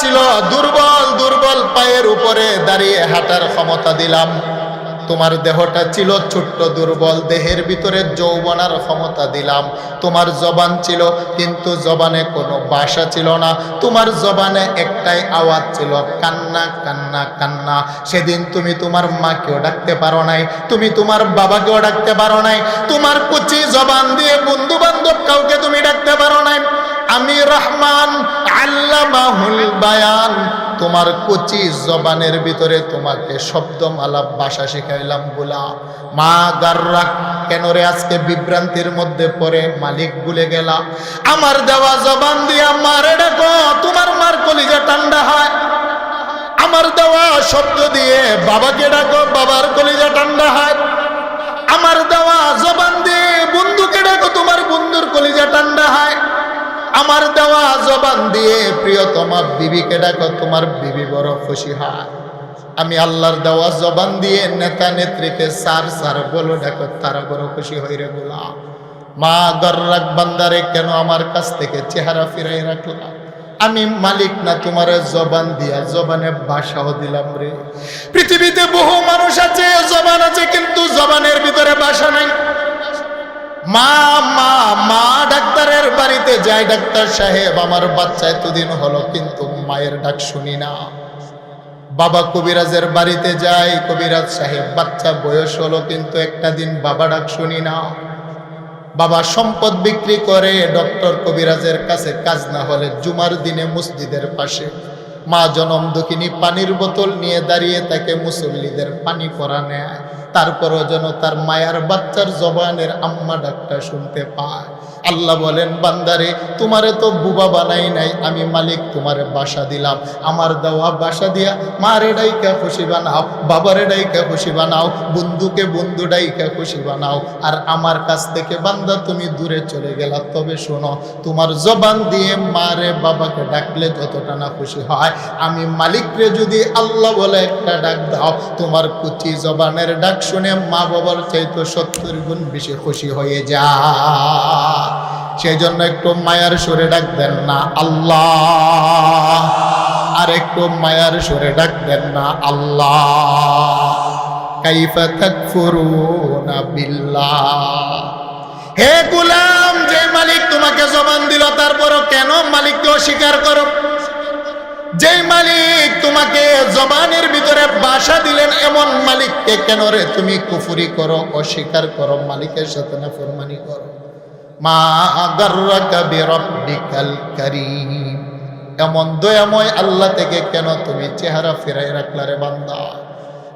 ছিল দুর্বল দুর্বল, পায়ের উপরে দাঁড়িয়ে হাঁটার ক্ষমতা দিলাম। তোমার দেহটা ছিল ছোট্ট দুর্বল, দেহের ভিতরে যৌবনার ক্ষমতা দিলাম। তোমার জবান ছিল, কিন্তু জবানে কোনো ভাষা ছিল না। তোমার জবানে একটাই আওয়াজ ছিল, কান্না কান্না কান্না। সেদিন তুমি তোমার মাকেও ডাকতে পারো নাই, তুমি তোমার বাবাকেও ডাকতে পারো নাই, তোমার কুচি জবান দিয়ে বন্ধু বান্ধব কাউকে তুমি ডাকতে পারো নাই। আমি রহমান আল্লামাহুল বায়ান, তোমার কচি জবানের ভিতরে তোমাকে শব্দমালা ভাষা শিখাইলাম। বলা মা গাররাক, কেন রে আজকে বিভ্রান্তির মধ্যে পড়ে মালিক ভুলে গেলা? আমার দেওয়া জবান দিয়া মারে ডাকো, তোমার মার কলিজা ঠান্ডা হয়। আমার দেওয়া শব্দ দিয়ে বাবাকে ডাকো, বাবার কলিজা ঠান্ডা হয়। আমার দেওয়া জবান দিয়ে বন্ধুকে ডাকো, তোমার বন্ধুর কলিজা ঠান্ডা হয়। আমার দেওয়া জবান দিয়ে প্রিয়তমা বিবিকে ডাকো, তোমার বিবি বড় খুশি হয়। আমি আল্লাহর দেওয়া জবান দিয়ে নেতা নেত্রীকে সার সার বলো ডাকো, তারা বড় খুশি হই রে। বলা মা গর্রাক বান্দারে, কেন আমার কাছ থেকে চেহারা ফিরাই রাখলা? আমি মালিক না তোমার জবান দিয়া জবানে ভাষাও দিলাম রে। পৃথিবীতে বহু মানুষ আছে, জবান আছে, কিন্তু জবানের ভিতরে ভাষা নাই। মা মা মা ডাক্তারের বাড়িতে যায়, ডাক্তার সাহেব আমার বাচ্চা এতদিন হলো কিন্তু মায়ের ডাক শুনি না। বাবা কবিরাজের বাড়িতে যায়, কবিরাজ সাহেব বাচ্চা বয়স হলো কিন্তু একটা দিন বাবা ডাক শুনি না। বাবা সম্পদ বিক্রি করে ডক্টর কবিরাজের কাছে কাজ না হলে জুমার দিনে মসজিদের পাশে মা জনম দুঃখিনী পানির বোতল নিয়ে দাঁড়িয়ে তাকে মুসল্লিদের পানি পরা নেয়। তারপরও যেন তার মায়ার বাচ্চার জবানের আম্মা ডাকটা শুনতে পায়। আল্লাহ বলেন, বান্দারে তোমারে তো বুবা বানাই নাই, আমি মালিক তোমারে বাসা দিলাম। আমার দেওয়া বাসা দিয়া মারে ডাইকা খুশি বানাও, বাবারে ডাইকা খুশি বানাও, বন্ধুকে বন্ধু ডাইকা খুশি বানাও। আর আমার কাছ থেকে বান্দা তুমি দূরে চলে গেলা, তবে শোনো, তোমার জবান দিয়ে মারে বাবাকে ডাকলে যতটা না খুশি হয়, আমি মালিকরে যদি আল্লাহ বলে একটা ডাক দাও, তোমার কুচি জবানের ডাক শুনে মা বাবার চাইতো 70 গুণ বেশি খুশি হয়ে যায়। সেই জন্য একটু মায়ার সুরে ডাক দেন না আল্লাহ, আর একটু মায়ার সুরে ডাক দেন না আল্লাহ। কাইফা তাকফুরুনা বিল্লাহ। হে গোলাম, যে মালিক তোমাকে জবান দিল, তারপরও কেন মালিককে অস্বীকার করো? যে মালিক তোমাকে জবানের ভিতরে বাসা দিলেন, এমন মালিককে কেন রে তুমি কুফরি করো, অস্বীকার করো, মালিকের সাথে নাফরমানি করো? মা গাররাকা বিরাব্বিকাল কারীম, এমন দয়াময় আল্লাহ থেকে কেন তুমি চেহারা ফিরাই রাখলা রে বান্দা?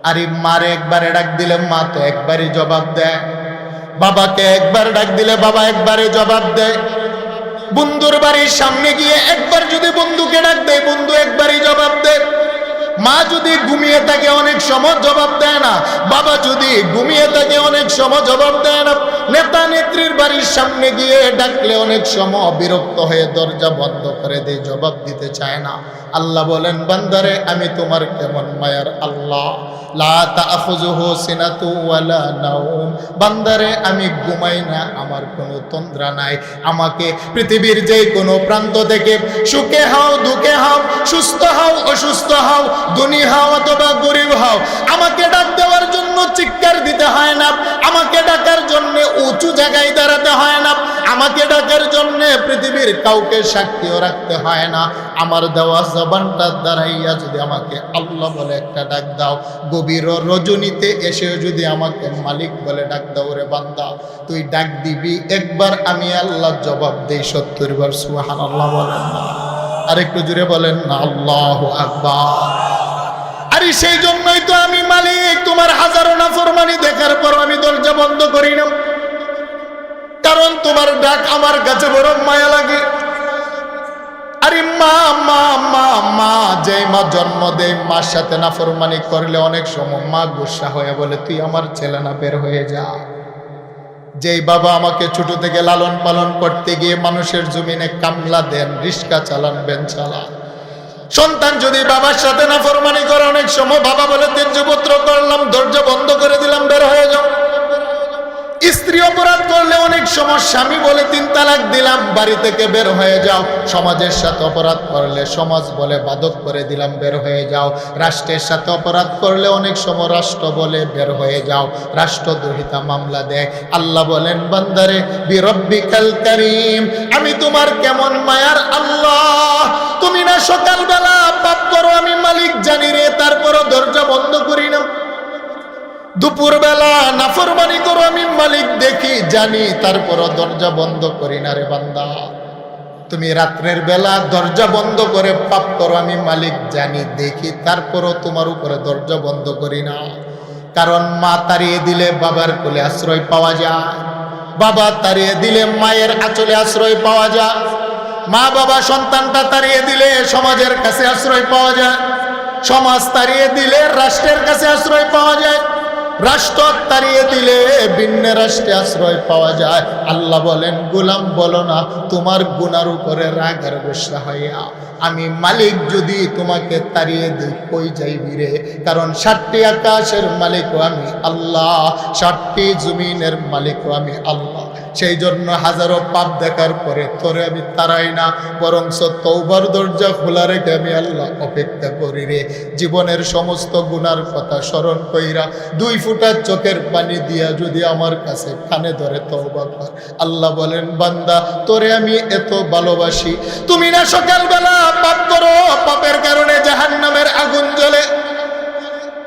আরে মারে একবারে ডাক দিলে মা তো একবারই জবাব দেয়, বাবাকে একবার ডাক দিলে বাবা একবারে জবাব দেয়, বন্ধুর বাড়ির সামনে গিয়ে একবার যদি বন্ধুকে ডাক দেয়, বন্ধু একবারই জবাব দেয়। মা যদি ঘুমিয়ে থাকে অনেক সময় জবাব দেয় না, বাবা যদি ঘুমিয়ে থাকে অনেক সময় জবাব দেয় না। নেতা নেত্রীর বাড়ির সামনে গিয়ে ডাকলে অনেক সময় বিরক্ত হয়ে দরজা বন্ধ করে দেয়, জবাব দিতে চায় না। আল্লাহ বলেন, বান্দারে আমি তোমার কেমন মায়ার আল্লাহ। লা তাখুযুহু সিনাতু ওয়ালা নাওম, বান্দারে আমি ঘুমাই না, আমার কোনো তন্দ্রা নাই। আমাকে পৃথিবীর যে কোনো প্রান্ত থেকে সুখে হও দুঃখে হও, সুস্থ হও অসুস্থ হও, ধনী হও অথবা গরিব হও, আমাকে ডাক দেওয়ার জন্য চিৎকার দিতে হয় না, আমাকে ডাকার জন্য উঁচু জায়গায় দাঁড়াতে হয় না, আমাকে ডাকার জন্য পৃথিবীর কাউকে সাক্ষীও রাখতে হয় না। আমার দেওয়া জবানটা দাঁড়াইয়া যদি আমাকে আল্লাহ বলে একটা ডাক দাও, গভীর রজনীতে এসেও যদি আমাকে মালিক বলে ডাক দাও, রে বান্দা তুই ডাক দিবি একবার, আমি আল্লাহ জবাব দেই 70 বার। সুবহানাল্লাহ বলেন না? আর একটু জুড়ে বলেন না আল্লাহু আকবার। আরে সেই জন্যই তো আমি মালিক, তোমার হাজারো নাফরমানি দেখার পর আমি দরজা বন্ধ করি না, কারণ তোমার ডাক আমার কাছে বড় মায়া লাগে। আরে মা মা মা মা, যে মা জন্ম দেয়, মার সাথে নাফরমানি করলে অনেক সময় মা গুসা হয়ে বলে, তুই আমার ছেলে না, বের হয়ে যা। যেই বাবা আমাকে ছোট থেকে লালন পালন করতে গিয়ে মানুষের জমিনে কামলা দেন, রিস্কা চালান, ভ্যান চালান, সন্তান যদি বাবার সাথে নাফরমানি করে, অনেক সময় বাবা বলে ত্যায্যপুত্র করলাম, দরজা বন্ধ করে দিলাম, বের হয়ে যাও। স্ত্রী অপরাধ করলে অনেক সময় স্বামী বলে 3 তালাক দিলাম, বাড়ি থেকে বের হয়ে যাও। সমাজের সাথে অপরাধ করলে সমাজ বলে বাদক করে দিলাম, বের হয়ে যাও। রাষ্ট্রের সাথে অপরাধ করলে অনেক সময় রাষ্ট্র বলে বের হয়ে যাও, রাষ্ট্রদ্রোহিতা মামলা দেয়। আল্লাহ বলেন বান্দারে বিরব্বিকাল কারীম, আমি তোমার কেমন মায়ার আল্লাহ, তুমি না সকালবেলা পাপ করো আমি মালিক জানি রে, তারপরও দরজা বন্ধ করি না। দুপুরবেলা নাফরমানি করো আমি মালিক দেখি জানি, তারপরও দরজা বন্ধ করি না রে বান্দা। তুমি রাত্রের বেলা দরজা বন্ধ করে পাপ করো আমি মালিক জানি দেখি, তারপরও তোমার উপরে দরজা বন্ধ করি না। কারণ মা তাড়িয়ে দিলে বাবার কোলে আশ্রয় পাওয়া যায়, বাবা তাড়িয়ে দিলে মায়ের আঁচলে আশ্রয় পাওয়া যায়, মা বাবা সন্তানটা তাড়িয়ে দিলে সমাজের কাছে আশ্রয় পাওয়া যায়, সমাজ তাড়িয়ে দিলে রাষ্ট্রের কাছে আশ্রয় পাওয়া যায়, রাষ্ট্র তাড়িয়ে দিলে ভিন্ন রাষ্ট্রে আশ্রয় পাওয়া যায়। আল্লাহ বলেন গোলাম বলো না তোমার গুনার উপরে রাগ আর গোসা হইয়া আমি মালিক যদি তোমাকে তাড়িয়ে দিই কই যাইবি রে? কারণ 7টি আকাশের মালিকও আমি আল্লাহ, 7টি জমিনের মালিকও আমি আল্লাহ। সেই জন্য হাজারো পাপ দেখার পরে তোরে আমি তাড়াই না, বরং তওবার দরজা খোলা রেখে আমি আল্লাহ অপেক্ষা করি রে। জীবনের সমস্ত গুনার কথা স্মরণ কইরা 2 ফোঁটা চোখের পানি দিয়া যদি আমার কাছে কানে ধরে তওবা কর, আল্লাহ বলেন বান্দা তোরে আমি এত ভালোবাসি, তুমি না সকালবেলা পাপ করো, পাপের কারণে জাহান্নামের আগুন জ্বলে,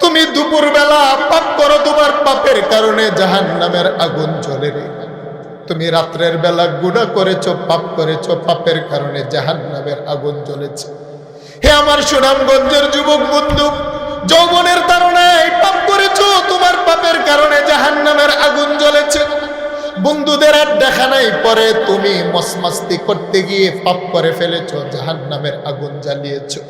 তুমি দুপুরবেলা পাপ করো, তোমার পাপের কারণে জাহান্নামের আগুন জ্বলে রে। তুমি রাত্রের বেলা গুনাহ করেছো, পাপ করেছো, পাপের কারণে জাহান্নামের আগুন জ্বলেছে। হে আমার সুনামগঞ্জের যুবক বন্ধু, যৌবনের তাড়নায় পাপ করেছো, তোমার পাপের কারণে জাহান্নামের আগুন জ্বলেছে। বন্ধুদের আর দেখা নাই পরে তুমি মস্তি করতে গিয়ে পাপ করে ফেলেছো, জাহান্নামের আগুন জ্বালিয়েছো।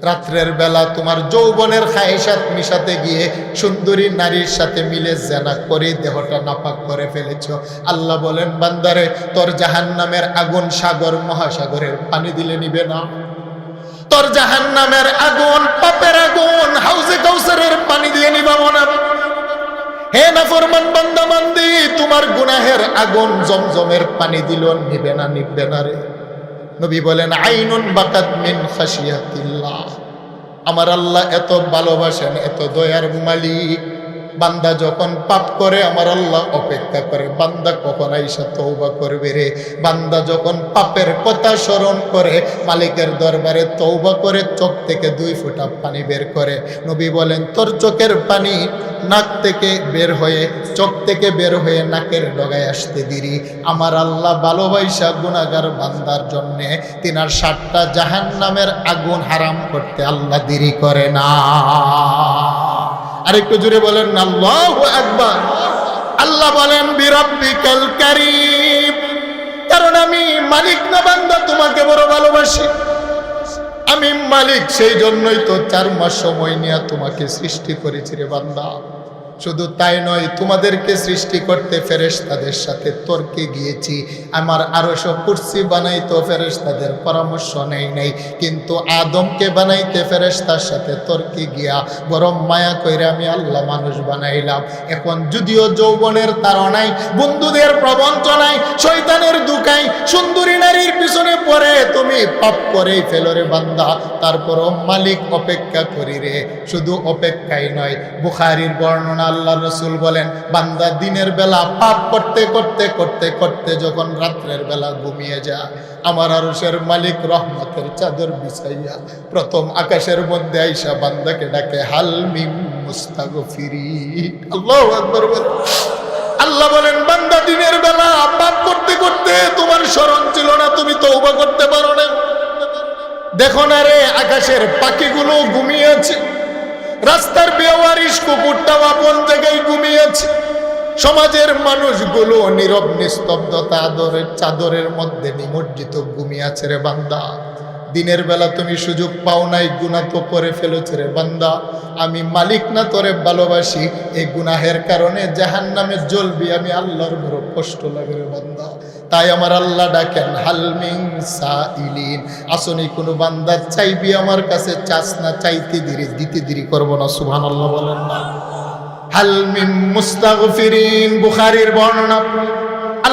রাত্রের বেলা তোমার যৌবনের খায়েশাত মিশাতে গিয়ে সুন্দরী নারীর সাথে মিলে জেনা করে দেহটা নাপাক করে ফেলেছ। আল্লাহ বলেন বান্দারে তোর জাহান্নামের আগুন সাগর মহাসাগরের পানি দিলে নিবে না, তোর জাহান্নামের আগুন পাপের আগুন হাউজে কাউসারের পানি দিয়ে নিবাবো না। হে নাফরমান বান্দা বান্দি, তোমার গুনাহের আগুন জমজমের পানি দিল নিবে না, নিবে না রে। নবী বলেন আইনুন বাকাত মিন খাশিয়াতিল্লাহ, আমার আল্লাহ এত ভালোবাসেন, এত দয়ার মালিক। বান্দা যখন পাপ করে আমার আল্লাহ অপেক্ষা করে বান্দা কখন আইসা তওবা করবে রে। বান্দা যখন পাপের কথা স্মরণ করে মালিকের দরবারে তওবা করে চোখ থেকে 2 ফোঁটা পানি বের করে। নবী বলেন তোর চোখের পানি নাক থেকে বের হয়ে চোখ থেকে বের হয়ে নাকের ডগায় আসতে দেরি, আমার আল্লাহ ভালোবাসা গুনাহগার বান্দার জন্যে তিনার 7টা জাহান্নামের আগুন হারাম করতে আল্লাহ দেরি করে না। আরেকটু জোরে বলেন না আল্লাহু আকবার। আল্লাহ বলেন বিরব্বিকাল কারীম, কারণ আমি মালিক না বান্দা তোমাকে বড় ভালোবাসি। আমি মালিক, সেই জন্যই তো 4 মাস সময় নিয়ে তোমাকে সৃষ্টি করেছি রে বান্দা। শুধু তাই নয়, তোমাদেরকে সৃষ্টি করতে ফেরেশতাদের সাথে তর্কে গিয়েছি। আমার আরশ কুরসি বানাইতো ফেরেশতাদের পরামর্শ নেই নাই, কিন্তু আদমকে বানাইতে ফেরেশতার সাথে তর্কে গিয়া বরং মায়া কইরা আমি আল্লাহ মানুষ বানাইলাম। এখন যদিও যৌবনের তাড়নায়, বন্ধুদের প্রবঞ্চনায়, শয়তানের দুকায় সুন্দরী নারীর পিছনে পড়ে তুমি পাপ করেই ফেলো রে বান্দা, তারপরও মালিক অপেক্ষা করি রে। শুধু অপেক্ষাই নয়, বুখারীর বর্ণনা আল্লাহ রসুল বলেন বান্দা দিনের বেলা পাপ করতে করতে করতে করতে যখন রাত্রের বেলা ঘুমিয়ে যায়, আমার আরশের মালিক রহমতের চাদর বিছাইয়া প্রথম আকাশের মধ্যে আইসা বান্দাকে ডাকে হাল মিন মুস্তাগফিরিন। আল্লাহু আকবার। আল্লাহ বলেন বান্দা দিনের বেলা পাপ করতে করতে তোমার স্মরণ ছিল না, তুমি তওবা করতে পারো না। দেখো না রে, আকাশের পাখিগুলো ঘুমিয়ে আছে, রাস্তার বেওয়ারিশ কুকুরটাও আপন জায়গায় ঘুমিয়েছে, সমাজের মানুষগুলো নীরব নিস্তব্ধতা আদরের চাদরের মধ্যে নিমজ্জিত ঘুমিয়ে আছে রে বান্দা। দিনের বেলা তুমি সুযোগ পাও নাই, গুনাহ তো করে ফেলেছে রে বান্দা। আমি মালিক না তোরে ভালোবাসি, এই গুনাহের কারণে জাহান্নামে জ্বলবি, আমি আল্লাহর বড় কষ্ট লাগে রে বান্দা। তাই আমার আল্লাহ ডাকেন হাল মিন সাইলিন, আসনি কোনো বান্দা চাইবি আমার কাছে, চাস না চাইতে দেরি, দিতে দেরি করব না। সুবহানাল্লাহ বলেন না। হাল মিন মুস্তাগফিরিন, বুখারীর বর্ণনা।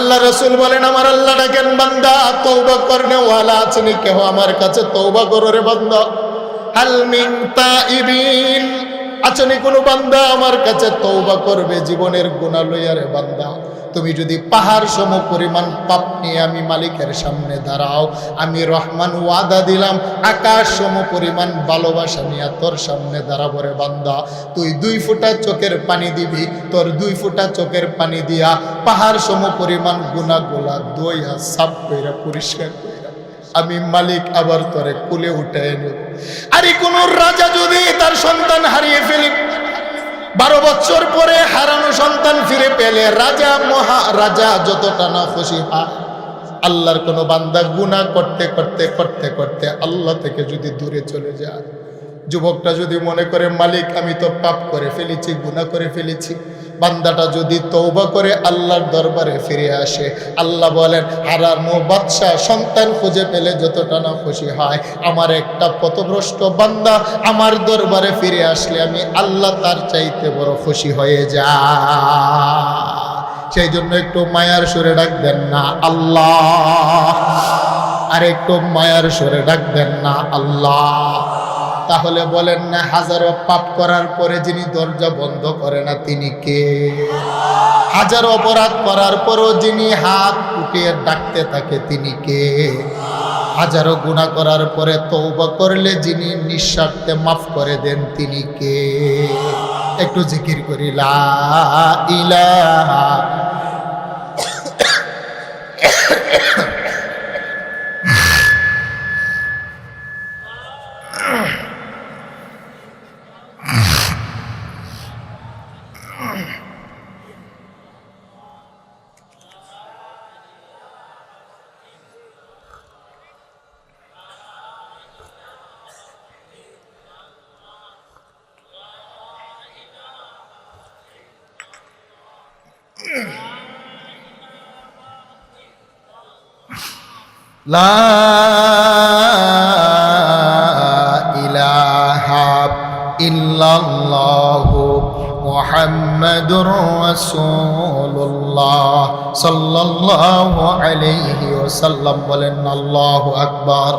আল্লাহ রাসূল বলেন আমার আল্লাহ ডাকেন বান্দা তওবা করনে ওয়ালা আছেনি কেহ আমার কাছে তওবা করো রে বান্দা হাল মিন তাইবিন আছেনি কোন বান্দা আমার কাছে তওবা করবে জীবনের গুনাহ লইয়া রে বান্দা তুমি যদি পাহাড় সম পরিমাণ পাপ নিয়ে আমি মালিকের সামনে দাঁড়াও আমি রহমান ওয়াদা দিলাম আকাশ সম পরিমাণ ভালোবাসা নিয়ে তোর সামনে দাঁড়াবো রে বান্দা তুই 2 ফোঁটা চোখের পানি দিবি তোর 2 ফোঁটা চোখের পানি দিয়া পাহাড় সম পরিমাণ গুনাহগুলা দইয়া সাফ কইরা পরিষ্কার কইরা আমি মালিক আবার তোরে কুলে উঠায় নেব। আরে কোন রাজা যদি তার সন্তান হারিয়ে ফেলে 12 বছর পরে হারানো সন্তান ফিরে পেলে রাজা মহারাজা যতটা না খুশি হয় আল্লাহর কোন বান্দা গুনাহ করতে করতে করতে করতে আল্লাহ থেকে যদি দূরে চলে যায় যুবকটা যদি মনে করে মালিক আমি তো পাপ করে ফেলেছি গুনাহ করে ফেলেছি বান্দাটা যদি তওবা করে আল্লাহর দরবারে ফিরে আসে আল্লাহ বলেন হারানো বাদশা সন্তান খুঁজে পেলে যতটা না খুশি হয় আমার একটা পথভ্রষ্ট বান্দা আমার দরবারে ফিরে আসলে আমি আল্লাহ তার চাইতে বড় খুশি হয়ে যায় সেই জন্য একটু মায়ার সুরে ডাক দেন না আল্লাহ আর একটু মায়ার সুরে ডাক দেন না আল্লাহ তাহলে বলেন না হাজারো পাপ করার পরে যিনি দরজা বন্ধ করে না তিনি কে হাজারো অপরাধ করার পরও যিনি হাত উঠিয়ে ডাকতে থাকে তিনি কে হাজারো গুনাহ করার পরে তওবা করলে যিনি নিঃস্বার্থে মাফ করে দেন তিনি কে একটু জিকির করি লা ইলাহা লা ইলাহা ইল্লাল্লাহু মুহাম্মাদুর রাসূলুল্লাহ সাল্লাল্লাহু আলাইহি ওয়াসাল্লাম বলেন আল্লাহু আকবার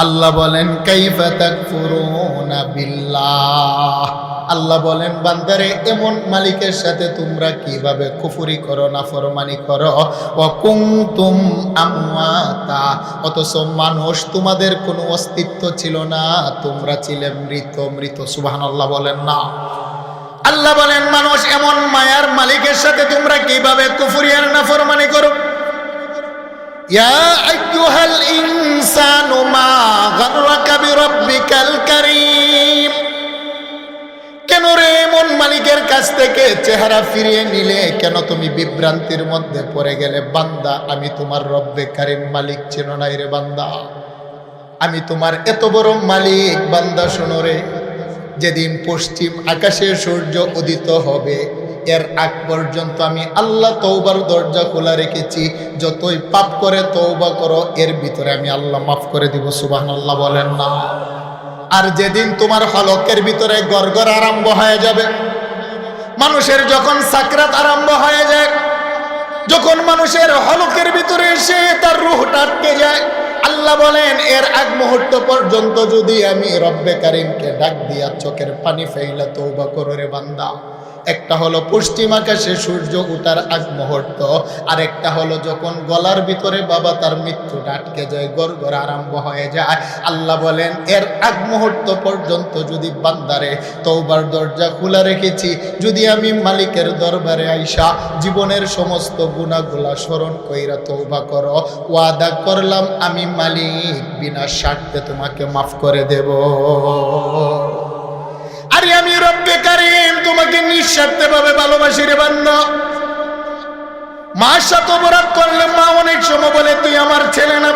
আল্লাহ বলেন কাইফা তাকফুরুনা বিল্লাহ আল্লাহ বলেন বান্দারে এমন মালিকের সাথে তোমরা কিভাবে কুফরি করো নাফরমানি করো ওয়া কুনতুম আমওয়াতা অথচ মানুষ তোমাদের কোনো অস্তিত্ব ছিল না তোমরা ছিলে মৃত সুবহানাল্লাহ বলেন না আল্লাহ বলেন মানুষ এমন মায়ার মালিকের সাথে তোমরা কিভাবে কুফরি আর নাফরমানি করো ইয়া আইয়ুহাল ইনসানু মা গাররাকা বিরাব্বিকাল কারীম কেন রে এমন মালিকের কাছ থেকে চেহারা ফিরিয়ে নিলে কেন তুমি বিভ্রান্তির মধ্যে পড়ে গেলে বান্দা আমি তোমার রব্বে কারীম মালিক চেনো নাই রে বান্দা আমি তোমার এত বড় মালিক বান্দা শোনো রে যেদিন পশ্চিম আকাশে সূর্য উদিত হবে এর আগ পর্যন্ত আমি আল্লাহ তওবার দরজা খোলা রেখেছি যতই পাপ করে তওবা করো এর ভিতরে আমি আল্লাহ মাফ করে দিব সুবহানাল্লাহ বলেন না আর যেদিন তোমার হলকের ভিতরে গরগর আরম্ভ হয়ে যাবে মানুষের যখন সাকরাত আরম্ভ হয়ে যায় যখন মানুষের হলকের ভিতরে এসে তার রূহটা আটকে যায় আল্লাহ বলেন এর আগ মুহূর্ত পর্যন্ত যদি আমি রব্বে কারীমকে ডাক দিয়া চোখের পানি ফেইলা তওবা করো রে বান্দা একটা হলো পশ্চিম আকাশে সূর্য ওঠার আগ মুহূর্ত আর একটা হলো যখন গলার ভিতরে বাবা তার মৃত্যুটা আটকে যায় গরগর আরম্ভ হয়ে যায় আল্লাহ বলেন এর আগ মুহূর্ত পর্যন্ত যদি বান্দারে তওবার দরজা খোলা রেখেছি যদি আমি মালিকের দরবারে আইসা জীবনের সমস্ত গুনাহগুলা স্মরণ কইরা তওবা করো ওয়াদা করলাম আমি মালিক বিনা স্বার্থে তোমাকে মাফ করে দেব আরে আমি রব্বে কারীম তোমাকে নিঃস্বার্থে ভাবে ভালোবাসি রে বান্দা মার সাথে অপরাধ করলে মা অনেক সময় বলে তুই আমার ছেলে না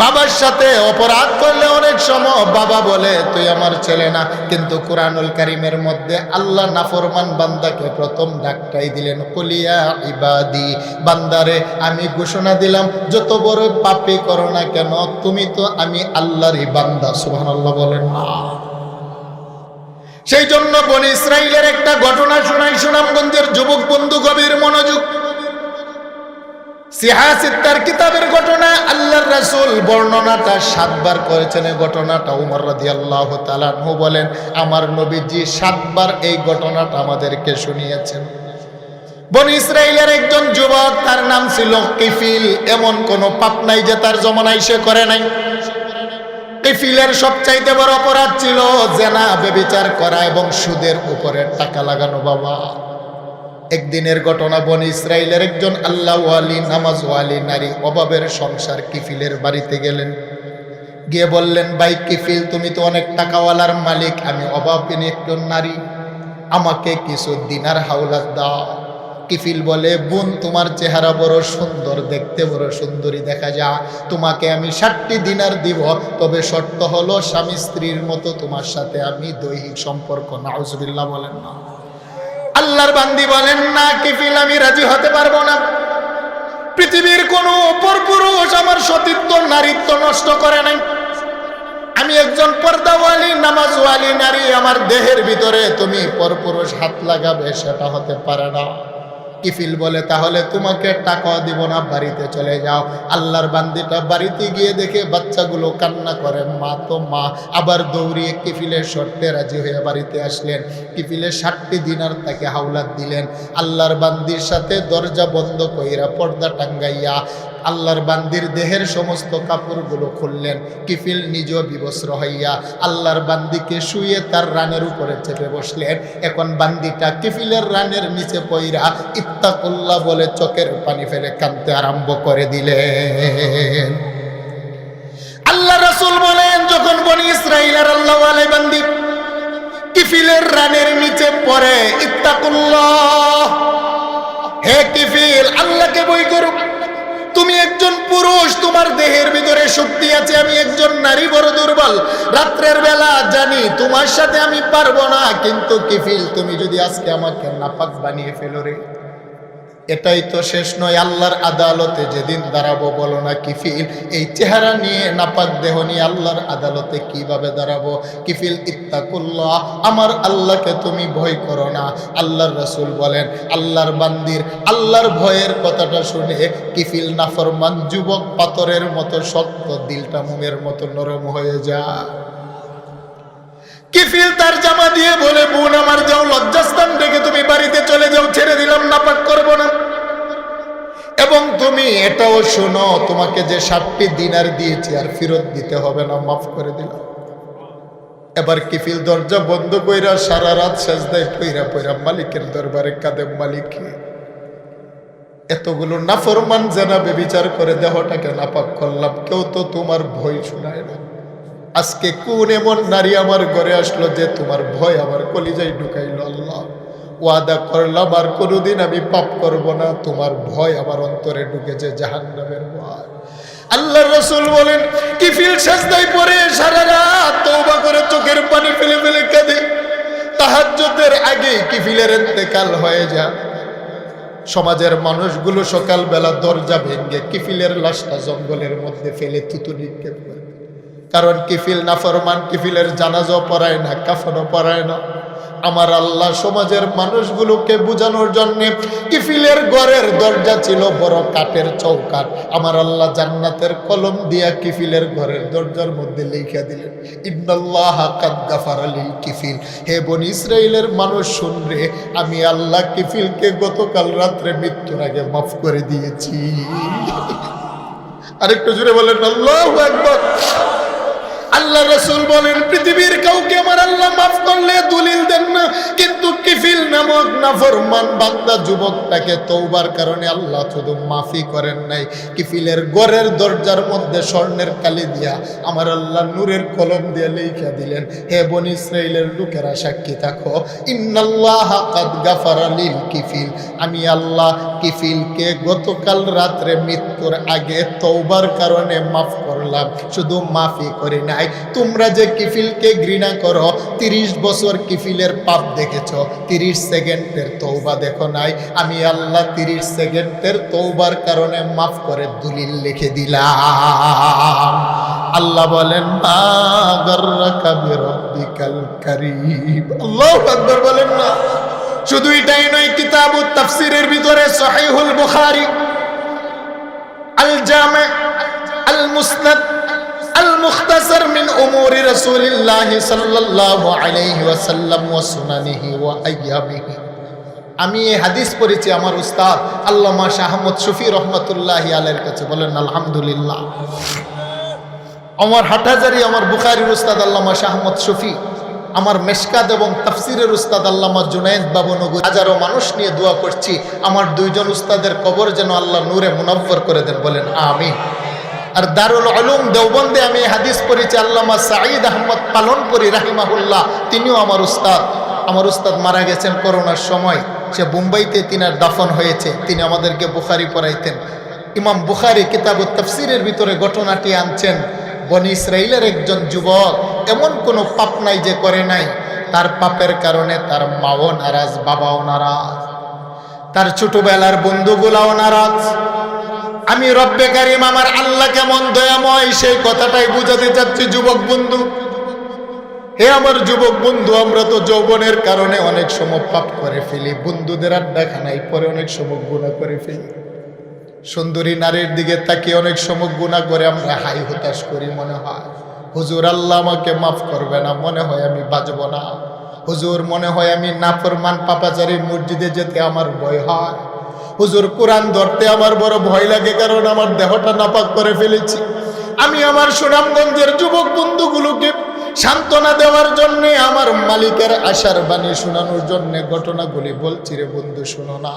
বাবার সাথে অপরাধ করলে অনেক সময় বাবা বলে তুই আমার ছেলে না কিন্তু কুরআনুল কারীমের মধ্যে আল্লাহ নাফরমান বান্দাকে প্রথম ডাকটাই দিলেন কুলিয়া ইবাদি বান্দারে আমি ঘোষণা দিলাম যত বড় পাপী করো না কেন তুমি তো আমি আল্লাহরই বান্দা সুবহানাল্লাহ বলেন না সেই জন্য বনি ইসরাইলের একটা ঘটনা শোনাই সুনামগঞ্জের যুবক বন্ধু গভীর মনোযোগ সিহাসিত্তার কিতাবের ঘটনা, আল্লাহর রাসূল বর্ণনাটা 7 বার করেছেন। এই ঘটনাটা উমর রাদিয়াল্লাহু তাআলা আনহু বলেন, আমার নবীজি 7 বার এই ঘটনাটা আমাদেরকে শুনিয়েছেন। বনি ইসরাইলের একজন যুবক, তার নাম ছিল কিফিল। এমন কোন পাপ নাই যে তার জমানায় সে করে নাই। কিফিলের সবচাইতে বড় অপরাধ ছিল জেনা, ব্যভিচার করা এবং সুদের উপরে টাকা লাগানো। বাবা, একদিনের ঘটনা, বনি ইসরাইলের একজন আল্লাহওয়ালি, নামাজওয়ালি নারী অভাবের সংসার কিফিলের বাড়িতে গেলেন। গিয়ে বললেন, ভাই কিফিল, তুমি তো অনেক টাকাওয়ালার মালিক, আমি অভাবহীন একজন নারী, আমাকে কিছু দিনার হাওলাত দাও। কিফিল বলে, বোন, তোমার চেহারা বড় সুন্দর, দেখতে বড় সুন্দরী দেখা যায়, তোমাকে আমি 60টি দিনার দিব, তবে শর্ত হলো স্বামী স্ত্রীর মতো তোমার সাথে আমি দৈহিক সম্পর্ক। নাউজুবিল্লাহ বলেন না। আল্লাহর বান্দি বলেন, না কিফিল, আমি রাজি হতে পারবো না। পৃথিবীর কোন পরপুরুষ আমার সতীত্ব নারীত্ব নষ্ট করে নাই। আমি একজন পর্দাওয়ালি নামাজওয়ালি নারী, আমার দেহের ভিতরে তুমি পরপুরুষ হাত লাগাবে সেটা হতে পারে না। কিফিল বলে, তাহলে তোমাকে টাকা দিব না, বাড়িতে চলে যাও। আল্লাহর বান্দিটা বাড়িতে গিয়ে দেখে বাচ্চাগুলো কান্না করে, মা তো মা। আবার দৌড়িয়ে কিফিলের শর্তে রাজি হয়ে বাড়িতে আসলেন। কিফিলের 60টি দিনার তাকে হাওলাত দিলেন। আল্লাহর বান্দির সাথে দরজা বন্ধ কইরা পর্দা টাঙ্গাইয়া আল্লাহর বান্দির দেহের সমস্ত কাপড়গুলো খুললেন। কিফিল নিজেও বিবস্ত্র হইয়া আল্লাহর বান্দিকে শুয়ে তার রানের উপরে চেপে বসলেন। এখন বান্দিটা কিফিলের রানের নিচে পইরা ইত্তাকুল্লাহ বলে চোখের পানি ফেলে কাঁদতে আরম্ভ করে দিলেন। আল্লাহ রাসূল বলেন, যখন বনি ইসরাইলের আল্লাহওয়ালা বান্দি কিফিলের রানের নিচে পড়ে, ইত্তাকুল্লাহ, হে কিফিল, আল্লাহকে ভয় করো। তুমি একজন পুরুষ, তোমার দেহের ভিতরে শক্তি আছে, আমি একজন নারী, বড় দুর্বল। রাত্রের বেলা জানি তোমার সাথে আমি পারবো না, কিন্তু কিফিল, তুমি যদি আজকে আমাকে নাপাক বানিয়ে ফেলো রে, এটাই তো শেষ নয়, আল্লাহর আদালতে যেদিন দাঁড়াবো, বলো না কিফিল, এই চেহারা নিয়ে নাপাক দেহ নিয়ে আল্লাহর আদালতে কিভাবে দাঁড়াবো? কিফিল, ইত্তাকুল্লাহ, আমার আল্লাহকে তুমি ভয় করো না। আল্লাহর রাসূল বলেন, আল্লাহর বান্দির আল্লাহর ভয়ের কথাটা শুনে কিফিল নাফরমান যুবক পাথরের মতো শক্ত, দিলটা মোমের মতো নরম হয়ে যায়। কিফিল তার জামা দিয়ে বলে, বোন আমার, যাও, লজ্জাস্থান থেকে তুমি বাড়িতে চলে যাও, ছেড়ে দিলাম, নাপাক করবো না। এবং তুমি এটাও শোনো, তোমাকে যে 60টি দিনার দিয়েছি আর ফেরত দিতে হবে না, মাফ করে দিলাম। এবার কিফিল দরজা বন্ধ কইরা সারা রাত সেজদায় পইরা মালিকের দরবারে কাঁদে, মালিক, এতগুলো নাফরমান জেনা ব্যভিচার করে দেহটাকে নাপাক করলাম, কেউ তো তোমার ভয় শোনায় না। আজকে কোন এমন নারী আমার ঘরে আসলো যে তোমার ভয় আমার কলিজায় ঢুকাইল? আল্লাহ, ওয়াদা করলাম আর কোনোদিন আমি পাপ করব না, তোমার ভয় আমার অন্তরে ঢুকেছে, জাহান্নামের ভয়। আল্লাহর রাসূল বলেন, কিফিল সেজদায় পড়ে সারা রাত তওবা করে চোখের পানি ফেলে ফেলে কাঁদে। তাহাজ্জুদের আগে কিফিলের ইন্তেকাল হয়ে যায়। সমাজের মানুষগুলো সকালবেলা দরজা ভেঙে কিফিলের লাশটা জঙ্গলের মধ্যে ফেলে থুতু নিক্ষেপ করে। কারণ কিফিল নাফরমান, কিফিলের জানাজাও পড়ায় না, কাফনও পড়ায় না। আমার আল্লাহ সমাজের মানুষগুলোকে বোঝানোর জন্য কিফিলের ঘরের দরজা ছিল বড় কাঠের চৌকাঠ। আমার আল্লাহ জান্নাতের কলম দিয়া কিফিলের ঘরের দরজার মধ্যে লিখে দিলেন, ইন্নাল্লাহা কাদ গাফারা লিল কিফিল। হে বনি ইসরাইলের মানুষ শুনরে, আমি আল্লাহ কিফিলকে গতকাল রাত্রে মৃত্যুর আগে মাফ করে দিয়েছি। আরেকটু জোরে বলেন আল্লাহু আকবার। আল্লাহ রাসূল বলেন, পৃথিবীর কাউকে আমার আল্লাহ মাফ করলে দলিল দেন না, কিন্তু কিফিল নামক নাফরমান বান্দা যুবকটাকে তওবার কারণে আল্লাহ শুধু মাফি করেন নাই, কিফিলের ঘরের দরজার মধ্যে স্বর্ণের কালি দিয়া আমার আল্লাহ নূরের কলম দিয়ে লিখে দিলেন, হে বনি ইসরাইলের লোকেরা সাক্ষী থাকো, ইন্নাল্লাহা কাদ গাফারা লিল কিফিল। আমি আল্লাহ কিফিলকে গতকাল রাত্রে মৃত্যুর আগে তওবার কারণে মাফ করলাম, শুধু মাফি করি নাই। তোমরা যে কিফিলকে ঘৃণা করো, 30 বছর কিফিলের পাপ দেখেছো, 30 সেকেন্ডের তওবা দেখো নাই। আমি আল্লাহ 30 সেকেন্ডের তওবার কারণে মাফ করে দলিল লিখে দিলাম। আল্লাহ বলেন, মা গাররাকা বিরাব্বিকাল কারীম। আল্লাহু আকবার বলেন না। শুধু এটাই নয়, কিতাবুত তাফসীরের ভিতরে সহিহুল বুখারী আল জামি আল মুসনাদ আল মুখতাসার মিন উমুরি রাসূলিল্লাহ সাল্লাল্লাহু আলাইহি ওয়াসাল্লাম ওয়া সুনানিহি ওয়া আইয়ামিহি। আমি এই হাদিস পড়েছি আমার উস্তাদ আল্লামা শাহ আহমদ শফি রহমাতুল্লাহি আলাইহির কাছে। বলেন আলহামদুলিল্লাহ। আমার হাটহাজারী আমার বুখারীর উস্তাদ আল্লামা শাহ আহমদ শফি, আমার মেশকাত এবং তাফসিরের উস্তাদ আল্লামা জুনায়েদ বাবু নগরী। হাজারো মানুষ নিয়ে দোয়া করছি আমার দুইজন উস্তাদের কবর যেন আল্লাহ নূরে মুনাব্বর করে দেন। বলেন আমিন। আর দারুল উলুম দেওবন্দে আমি হাদিস পড়েছি আল্লামা সাঈদ আহমদ পালনপুরি রাহিমাহুল্লাহ, তিনিও আমার উস্তাদ। আমার উস্তাদ মারা গেছেন করোনার সময়, সে মুম্বাইতে তিনার দাফন হয়েছে। তিনি আমাদেরকে বুখারী পড়াইতেন। ইমাম বুখারী কিতাবুত তাফসিরের ভিতরে ঘটনাটি আনছেন। বনি ইসরাইলের একজন যুবক এমন কোনো পাপ নাই যে করে নাই, তার পাপের কারণে তার মাও নারাজ, বাবাও নারাজ, তার ছোটবেলার বন্ধুগুলাও নারাজ। আমি রব্বে কারিম আমার আল্লাহ কেমন দয়াময় সেই কথাটাই বুঝাতে চাচ্ছি যুবক বন্ধু। হে আমার যুবক বন্ধু, আমরা তো যৌবনের কারণে অনেক সময় পাপ করে ফেলি, বন্ধুদের আড্ডাখানায় পরে অনেক সময় গুনাহ করে ফেলি, সুন্দরী নারীর দিকে তাকিয়ে অনেক সময় গুনাহ করে আমরা হাই হতাশ করি। মনে হয় হুজুর আল্লাহ আমাকে মাফ করবে না, মনে হয় আমি বাঁচব না, হুজুর মনে হয় আমি নাফরমান পাপাচারী মসজিদে যেতে আমার ভয় হয়, হুজুর কোরআন ধরতে আমার বড় ভয় লাগে কারণ আমার দেহটা নাপাক করে ফেলেছি। আমি আমার সুনামগঞ্জের যুবক বন্ধুগুলোকে সান্ত্বনা দেওয়ার জন্য, আমার মালিকের আশার বাণী শোনানোর জন্য ঘটনাগুলি বলছি রে বন্ধু, শোনো না।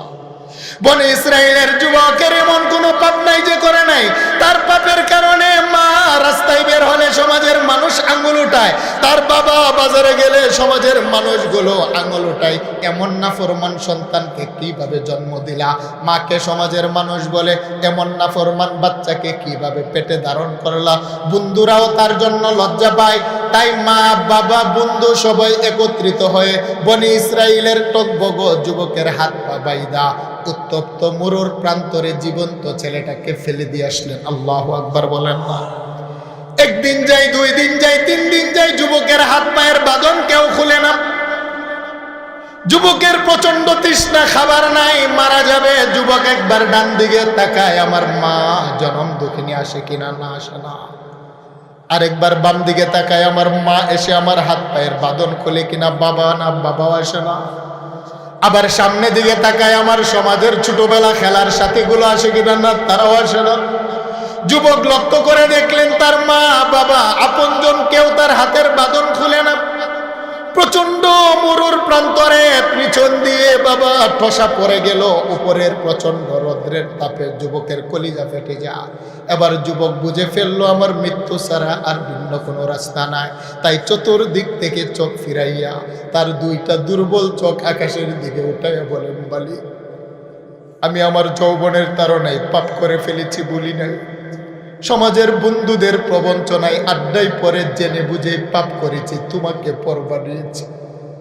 বনে ইসরাইলের যুবকের এমন কোনো পাপ নাই যে করে নাই, তার পাপের কারণে মা রাস্তায় বের হলে সমাজের মানুষ আঙ্গুল উঠায়, তার বাবা বাজারে গেলে সমাজের মানুষগুলো আঙ্গুল উঠায়। এমন নাফরমান সন্তানকে কিভাবে জন্ম দিলা? মাকে সমাজের মানুষ বলে এমন নাফরমান বাচ্চাকে কিভাবে পেটে ধারণ করলা? বন্ধুরাও তার জন্য লজ্জা পায়। তাই মা বাবা বন্ধু সবাই একত্রিত হয়ে বনে ইসরাইলের টকবগ যুবকের হাত পা বাইদা উত্তপ্ত মরুর প্রান্তরে জীবন্ত ছেলেটাকে ফেলে দিয়ে আসলেন। আল্লাহু আকবার বলেন না। একদিন যাই, দুই দিন যাই, তিন দিন যাই, যুবকের হাত পায়ের বাঁধন কেউ খুলে না। যুবকের প্রচন্ড তৃষ্ণা, খাবার নাই, মারা যাবে। যুবক একবার ডান দিকে তাকায়, আমার মা জনম দুঃখিনী আসে কিনা, না আসে না। আরেকবার বাম দিকে তাকায়, আমার মা এসে আমার হাত পায়ের বাঁধন খুলে কিনা, বাবা না, বাবাও আসে না। আবার সামনে দিকে তাকায়, আমার সমাজের ছোটবেলা খেলার সাথীগুলো আসে কিনা, না, তারাও আসে না। যুবক লক্ষ্য করে দেখলেন তার মা বাবা আপনজন কেউ তার হাতের বাঁধন খুলে না। প্রচন্ড মরুর প্রান্তরে পিছন দিয়ে বাবা ঠসা পড়ে গেল। উপরের প্রচন্ড রৌদ্রের তাপে যুবকের কলিজা ফেটে যায়। এবার যুবক বুঝে ফেললো আমার মৃত্যু ছাড়া আর ভিন্ন কোনো রাস্তা নাই। তাই চতুর্দিক থেকে চোখ ফিরাইয়া তার দুইটা দুর্বল চোখ আকাশের দিকে উঠাইয়া বলেন, মালিক, আমি আমার যৌবনের তাড়নায় পাপ করে ফেলেছি, বলি নাই। সমাজের বন্ধুদের প্রবঞ্চনায় আড্ডায় পরে জেনে বুঝে পাপ করেছি, তোমাকে পরবা নিয়েছি।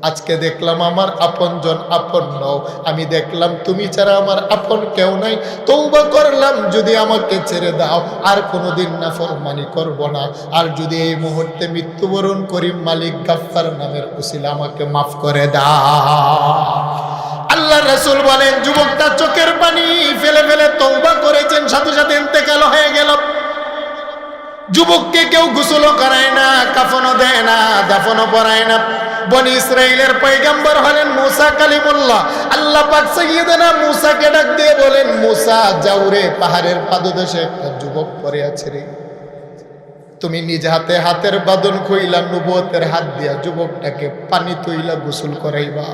আজকে দেখলাম আমার আপনজন আপন নও, আমি দেখলাম তুমি ছাড়া আমার আপন কেউ নাই। তওবা করলাম, যদি আমাকে ছেড়ে দাও আর কোনোদিন নাফরমানি করব না। আর যদি এই মুহূর্তে মৃত্যুবরণ করি, মালিক গাফফার নামের উসিলা আমাকে মাফ করে দাও। আল্লাহ রাসূল বলেন, যুবকটা চোখের পানি ফেলে ফেলে তওবা করেছেন, সাথে সাথে ইন্তেকাল হয়ে গেল। যুবককে কেউ গোসলও করায় না, কাফনও দেয় না, দাফনও পরায় না। বনি ইসরাইলের পয়গম্বর হলেন মুসা কালিমুল্লাহ। আল্লাহ পাক সাইয়্যিদানা মুসাকে ডাক দিয়ে বলেন, মুসা যাও রে, পাহাড়ের পাদদেশে একটা যুবক পড়ে আছে রে, তুমি নিজ হাতে হাতের বাঁধন খুইলা নবুয়তের হাত দিয়া যুবকটাকে পানি তুইলা গোসল করাইবা।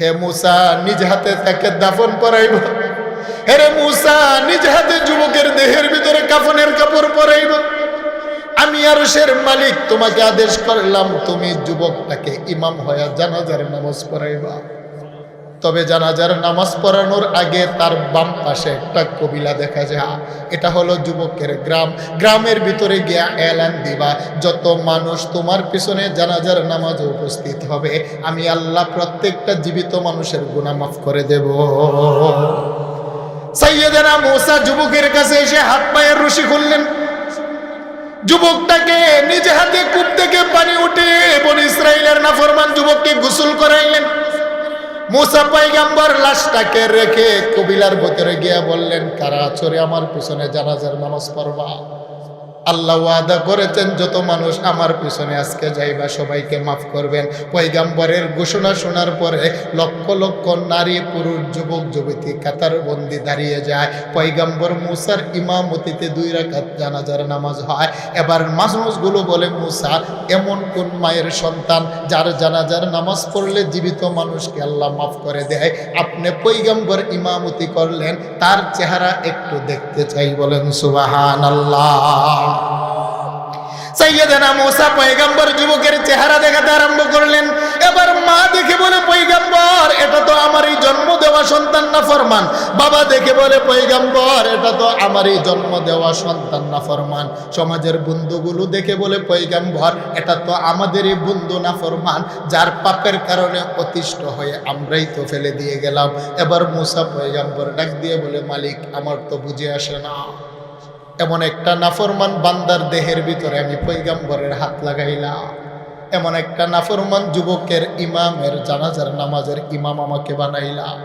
হে মুসা, নিজ হাতে তাকে দাফন করাইবা। হে মুসা, নিজ হাতে যুবকের দেহের ভিতরে কাফনের কাপড় পরাইবা। আমি আরশের মালিক তোমাকে আদেশ করলাম, তুমি যুবকটাকে ইমাম হয়ে জানাজার নামাজ পড়াইবা। তবে জানাজার নামাজ পড়ানোর আগে তার বাম পাশে একটা কবিলা দেখা যায়, এটা হলো যুবকের গ্রাম। গ্রামের ভিতরে গিয়া এলান দিবা, যত মানুষ তোমার পিছনে জানাজার নামাজে উপস্থিত হবে, আমি আল্লাহ প্রত্যেকটা জীবিত মানুষের গুনাহ মাফ করে দেব। সাইয়্যিদানা মুসা যুবকের কাছে এসে হাত পায়ের রশি খুললেন। যুবকটাকে নিজ হাতে কূপ থেকে পানি উঠে বনি ইসরাইলের নাফরমান যুবককে গোসল করাইলেন। মুসা পয়গম্বর লাশটাকে রেখে কবিলার ভিতরে গিয়া বললেন, কারা চোরে আমার পিছনে জানাজার নামাজ পড়বা? আল্লাহ ওয়াদা করেছেন যত মানুষ আমার পিছনে আজকে যাইবা সবাইকে মাফ করবেন। পয়গম্বরের ঘোষণা শোনার পরে লক্ষ লক্ষ নারী পুরুষ যুবক যুবতী কাতার বন্দি দাঁড়িয়ে যায়। পয়গম্বর মুসার ইমামতিতে 2 রাকাত জানাজার নামাজ হয়। এবার মানুষগুলো বলে, মুসা এমন কোন মায়ের সন্তান যার জানাজার নামাজ পড়লে জীবিত মানুষকে আল্লাহ মাফ করে দেয়? আপনি পয়গম্বর ইমামতি করলেন, তার চেহারা একটু দেখতে চাই। বলেন সুবহানাল্লাহ। সাইয়েদনা মুসা পয়গম্বর যুবকের চেহারা দেখাতে আরম্ভ করলেন। এবার মা দেখে বলে, পয়গম্বর এটা তো আমারই জন্ম দেওয়া সন্তান নাফরমান। বাবা দেখে বলে, পয়গম্বর এটা তো আমারই জন্ম দেওয়া সন্তান নাফরমান। সমাজের বন্ধুগুলো দেখে বলে, পয়গম্বর এটা তো আমাদেরই বন্ধু নাফরমান, যার পাপের কারণে অতিষ্ঠ হয়ে আমরাই তো ফেলে দিয়ে গেলাম। এবার মুসা পয়গম্বর ডাক দিয়ে বলে, মালিক আমার তো বুঝে আসে না, এমন একটা নাফরমান বান্দার দেহের ভিতরে আমি পয়গম্বরের হাত লাগাইলাম, এমন একটা নাফরমান যুবকের ইমামের জানাজার নামাজের ইমাম আমাকে বানাইলাম,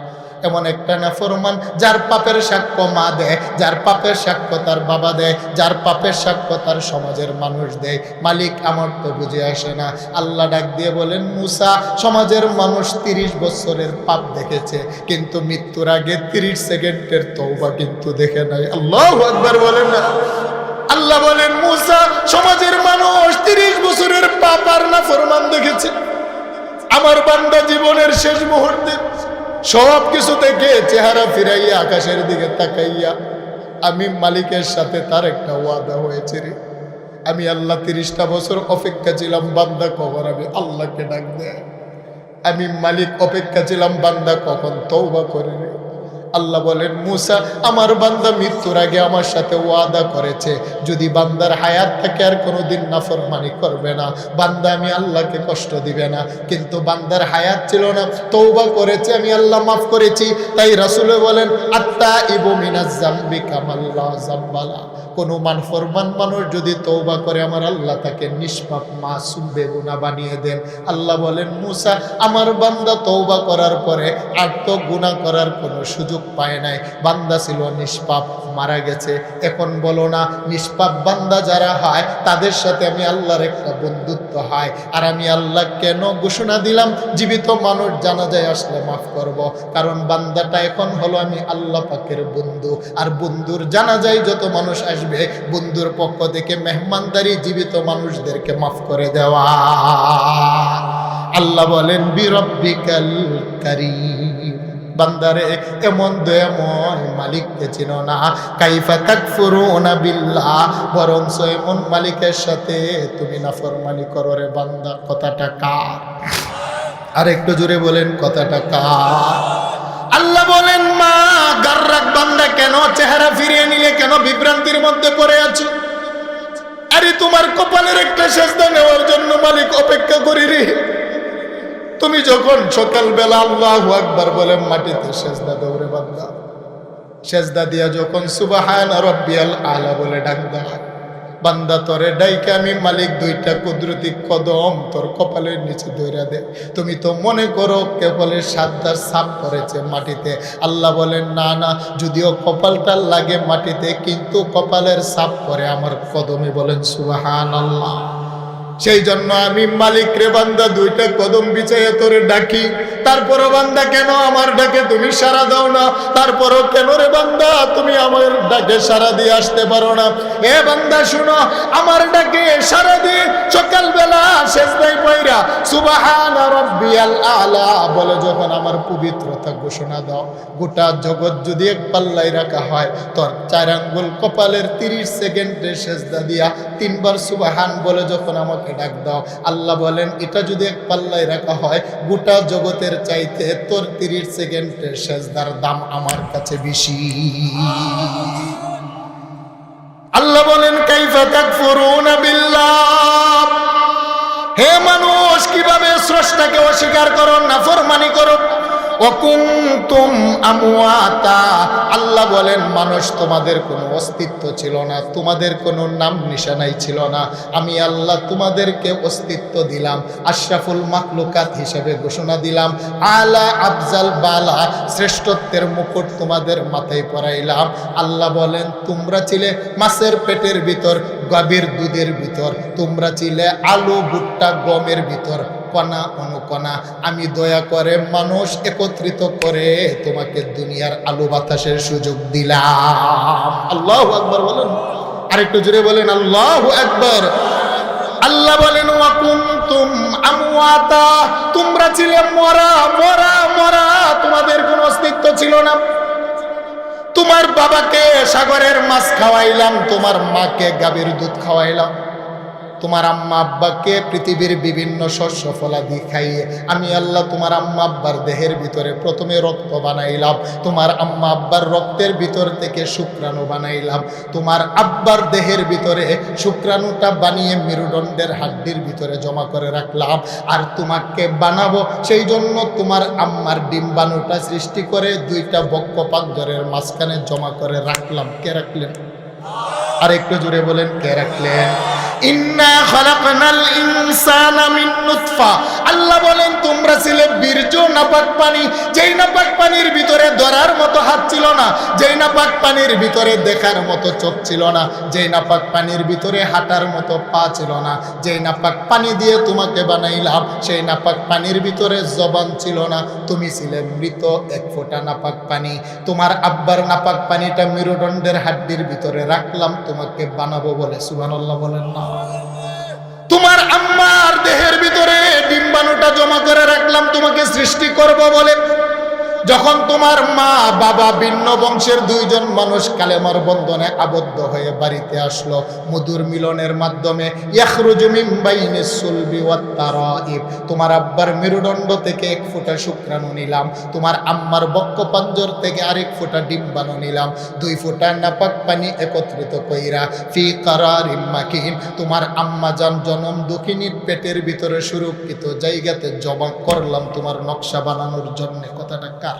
এমন একটা নাফরমান যার পাপের সাক্ষ্য মা দেয়, যার পাপের সাক্ষ্য তার বাবা দেয়, যার পাপের সাক্ষ্য তার সমাজের মানুষ দেয়। মালিক আমার তো বুঝে আসে না। আল্লাহ ডাক দিয়ে বলেন, মুসা সমাজের মানুষ 30 বছরের পাপ দেখেছে, কিন্তু মৃত্যুর আগে 30 সেকেন্ডের তওবা কিন্তু দেখে নাই। আল্লাহু আকবার বলেন না। আল্লাহ বলেন, মুসা সমাজের মানুষ 30 বছরের পাপ আর নাফরমান দেখেছে, আমার বান্দা জীবনের শেষ মুহূর্তে সব কিছু থেকে চেহারা ফিরাইয়া আকাশের দিকে তাকাইয়া, আমি মালিকের সাথে তার একটা ওয়াদা হয়েছে রে, আমি আল্লাহ 30টা বছর অপেক্ষা ছিলাম বান্দা কখন আমি আল্লাহকে ডাক দেয়, আমি মালিক অপেক্ষা ছিলাম বান্দা কখন তওবা করে রে। আল্লাহ বলেন, মুসা আমার বান্দা মৃত্যুর আগে আমার সাথে ওয়াদা করেছে, যদি বান্দার হায়াত থাকে আর কোনোদিন নাফরমানি করবে না, বান্দা আমি আল্লাহকে কষ্ট দিবে না। কিন্তু বান্দার হায়াত ছিল না, তওবা করেছে, আমি আল্লাহ মাফ করেছি। তাই রাসূল বলেন, আত্তাইবু মিনাজ যামবি কামাল্লা যামবালা, কোনো নাফরমান মানুষ যদি তওবা করে আমার আল্লাহ তাকে নিষ্পাপ মাসুম বেগুনাহ বানিয়ে দেন। আল্লাহ বলেন, মুসা আমার বান্দা তওবা করার পরে আর তো গুনাহ করার কোনো সুযোগ পায় নাই, বান্দা ছিল নিষ্পাপ, মারা গেছে। এখন বলো না, নিষ্পাপ বান্দা যারা হয় তাদের সাথে আমি আল্লাহর একটা বন্ধুত্ব হয়। আর আমি আল্লাহ কেন ঘোষণা দিলাম জীবিত মানুষ জানাজায় আসলে মাফ করব? কারণ বান্দাটা এখন হলো আমি আল্লাহ পাকের বন্ধু, আর বন্ধুর জানাজায় যত মানুষ আসবে বন্ধুর পক্ষ থেকে মেহমানদারি জীবিত মানুষদেরকে মাফ করে দেওয়া। আল্লাহ বলেন, বিরব্বিকাল কারীম, বান্দারে এমন দয়াময় মালিককে চিনো না, কাইফা তাকফুরুনা বিল্লাহ, বরঞ্চ এমন মালিকের সাথে তুমি নাফরমানি করো রে বান্দা। কথাটা কার? আর একটু জোরে বলেন, কথাটা কার? আল্লাহ বলেন, মা গাররাক বান্দা, কেন চেহারা ফিরিয়ে নিলে, কেন বিভ্রান্তির মধ্যে পড়ে আছো? আরে তোমার কপালের একটা সেজদা নেওয়ার জন্য মালিক অপেক্ষা করি রে। তুমি যখন সকালবেলা আল্লাহু আকবার বলে মাটিতে সেজদা দাও রে বান্দা, সেজদা দিয়া যখন সুবহান রাব্বিয়াল আলা বলে ডাক দাও, বান্দা তোরে ডাইকে আমি মালিক 2টা কুদরতি কদম তোর কপালের নিচে ধইরা দে। তুমি তো মনে করো কেবলের সাতটা ছাপ পড়েছে মাটিতে। আল্লাহ বলেন, না না, যদিও কপালটা লাগে মাটিতে, কিন্তু কপালের ছাপ পড়ে আমার কদমে। বলেন সুবহানাল্লাহ। সেই জন্য আমি মালিক রে বান্দা 2টা কদম বিছাইয়া তোরে ডাকি, তারপরও বান্দা কেন আমার ডাকে তুমি সাড়া দাও না? তারপরও কেন রে বান্দা তুমি আমার ডাকে সাড়া দিয়ে আসতে পারো না? এ বান্দা শুনো, আমার ডাকে সাড়া দিয়ে সকালবেলা সেজদায় পয়রা সুবহান রাব্বিয়াল আলা বলে যখন আমার পবিত্রতা ঘোষণা দাও, গোটা জগৎ যদি এক পাল্লায় রাখা হয়, তোর 4 আঙ্গুল কপালের 30 সেকেন্ডে সেজদা দিয়া 3 বার সুবহান বলে যখন আমাকে ডাক দাও, আল্লাহ বলেন এটা যদি এক পাল্লায় রাখা হয়, গোটা জগতের চাইতে তোর 30 সেকেন্ডের সেজদার দাম আমার কাছে বেশি। আল্লাহ বলেন, কাইফা তাকফুরুনা বিল্লাহ, হে মানুষ কিভাবে স্রষ্টাকে অস্বীকার করো, নাফরমানি করো? ওয়াকুনতুম আমওয়াতা, আল্লাহ বলেন মানুষ তোমাদের কোনো অস্তিত্ব ছিল না, তোমাদের কোনো নাম নিশানাই ছিল না, আমি আল্লাহ তোমাদেরকে অস্তিত্ব দিলাম, আশরাফুল মাখলুকাত হিসেবে ঘোষণা দিলাম, আলা আফজাল বালা, শ্রেষ্ঠত্বের মুকুট তোমাদের মাথায় পরাইলাম। আল্লাহ বলেন তোমরা ছিলে মাছের পেটের ভিতর, গাভীর দুধের ভিতর, তোমরা ছিলে আলু ভুট্টা গমের ভিতর, কণা অনুকণা, আমি দয়া করে মানুষ একত্রিত করে তোমাকে দুনিয়ার আলো বাতাসের সুযোগ দিলাম। আল্লাহু আকবার বলেন, আরেকটু জোরে বলেন আল্লাহু আকবার। আল্লাহ বলেন ওয়াকুনতুম আমওয়াতা, তোমরা ছিলে মরা মরা মরা, তোমাদের কোনো অস্তিত্ব ছিল না। তোমার বাবাকে সাগরের মাছ খাওয়াইলাম, তোমার মাকে গাভীর দুধ খাওয়াইলাম, তোমার আম্মা আব্বাকে পৃথিবীর বিভিন্ন শস্য ফলাদি খাইয়ে আমি আল্লাহ তোমার আম্মা আব্বার দেহের ভিতরে প্রথমে রক্ত বানাইলাম, তোমার আম্মা আব্বার রক্তের ভিতর থেকে শুক্রাণু বানাইলাম, তোমার আব্বার দেহের ভিতরে শুক্রাণুটা বানিয়ে মেরুদণ্ডের হাড্ডির ভিতরে জমা করে রাখলাম, আর তোমাকে বানাবো সেই জন্য তোমার আম্মার ডিম্বাণুটা সৃষ্টি করে দুইটা বক্ষ পাকঘরের মাঝখানে জমা করে রাখলাম। কে রাখলেন? আর একটু জোরে বলেন কে রাখলেন? ইন্না খালাকনাল ইনসানা মিন নুতফা, আল্লাহ বলেন তোমরা ছিলে বীর্য নাপাক পানি, যেই নাপাক পানির ভিতরে ধরার মতো হাত ছিল না, যেই নাপাক পানির ভিতরে দেখার মতো চোখ ছিল না, যেই নাপাক পানির ভিতরে হাঁটার মতো পা ছিল না, যেই নাপাক পানি দিয়ে তোমাকে বানাইলাম সেই নাপাক পানির ভিতরে জবান ছিল না, তুমি ছিলে মৃত এক ফোঁটা নাপাক পানি। তোমার আব্বার নাপাক পানিটা মেরুদণ্ডের হাড্ডির ভিতরে রাখলাম তোমাকে বানাবো বলে। সুবহানাল্লাহ বলেন না? তোমার আম্মার দেহের ভিতরে ডিম্বাণুটা জমা করে রাখলাম তোমাকে সৃষ্টি করব বলে। যখন তোমার মা বাবা ভিন্ন বংশের দুইজন মানুষ কালেমার বন্ধনে আবদ্ধ হয়ে বাড়িতে আসলো, মধুর মিলনের মাধ্যমে ইয়াখরুজু মিন বাইনিস সুলবি ওয়াত তারাইব, তোমার আব্বার মেরুদণ্ড থেকে এক ফোঁটা শুক্রাণু নিলাম, তোমার আম্মার বক্ষপাঞ্জর থেকে আরেক ফোঁটা ডিম্বাণু নিলাম, দুই ফোঁটা নাপাক পানি একত্রিত কইরা ফি কারারিম মাকিন, তোমার আম্মা জান জনম দুঃখিনীর পেটের ভিতরে সুরক্ষিত জায়গাতে জমা করলাম তোমার নকশা বানানোর জন্য। কথাটা কার?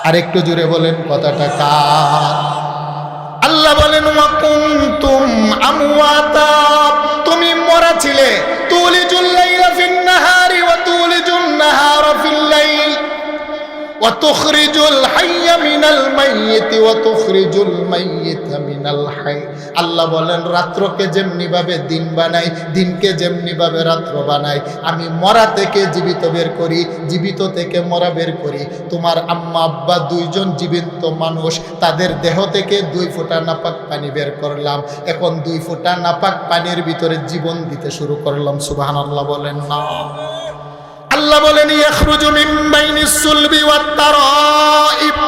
আরেকটু জুড়ে বলেন কথাটা কার? আল্লাহ বলেন ওয়াকুনতুম আমওয়াতা, তুমি মরা ছিলে, তুলিজুল লাইলা ফিন নাহারি ওয়া তুলিজুন নাহারা ফিল লাইল ওয়া তুখরিজুল হাইয়া মিনাল মাইয়িতি ওয়া তুখরিজুল মাইয়িতা মিনাল হাই। আল্লাহ বলেন রাত্রকে যেমনি ভাবে দিন বানাই, দিনকে যেমনি ভাবে রাত্র বানাই, আমি মরা থেকে জীবিত বের করি, জীবিত থেকে মরা বের করি। তোমার আম্মা আব্বা দুইজন জীবিত মানুষ, তাদের দেহ থেকে দুই ফোঁটা নাপাক পানি বের করলাম, এখন দুই ফোঁটা নাপাক পানির ভিতরে জীবন দিতে শুরু করলাম। সুবহানাল্লাহ বলেন না? আল্লাহ বলেন ইয়াখরুজু মিন বাইনিস সুলবি ওয়াত তারাইব,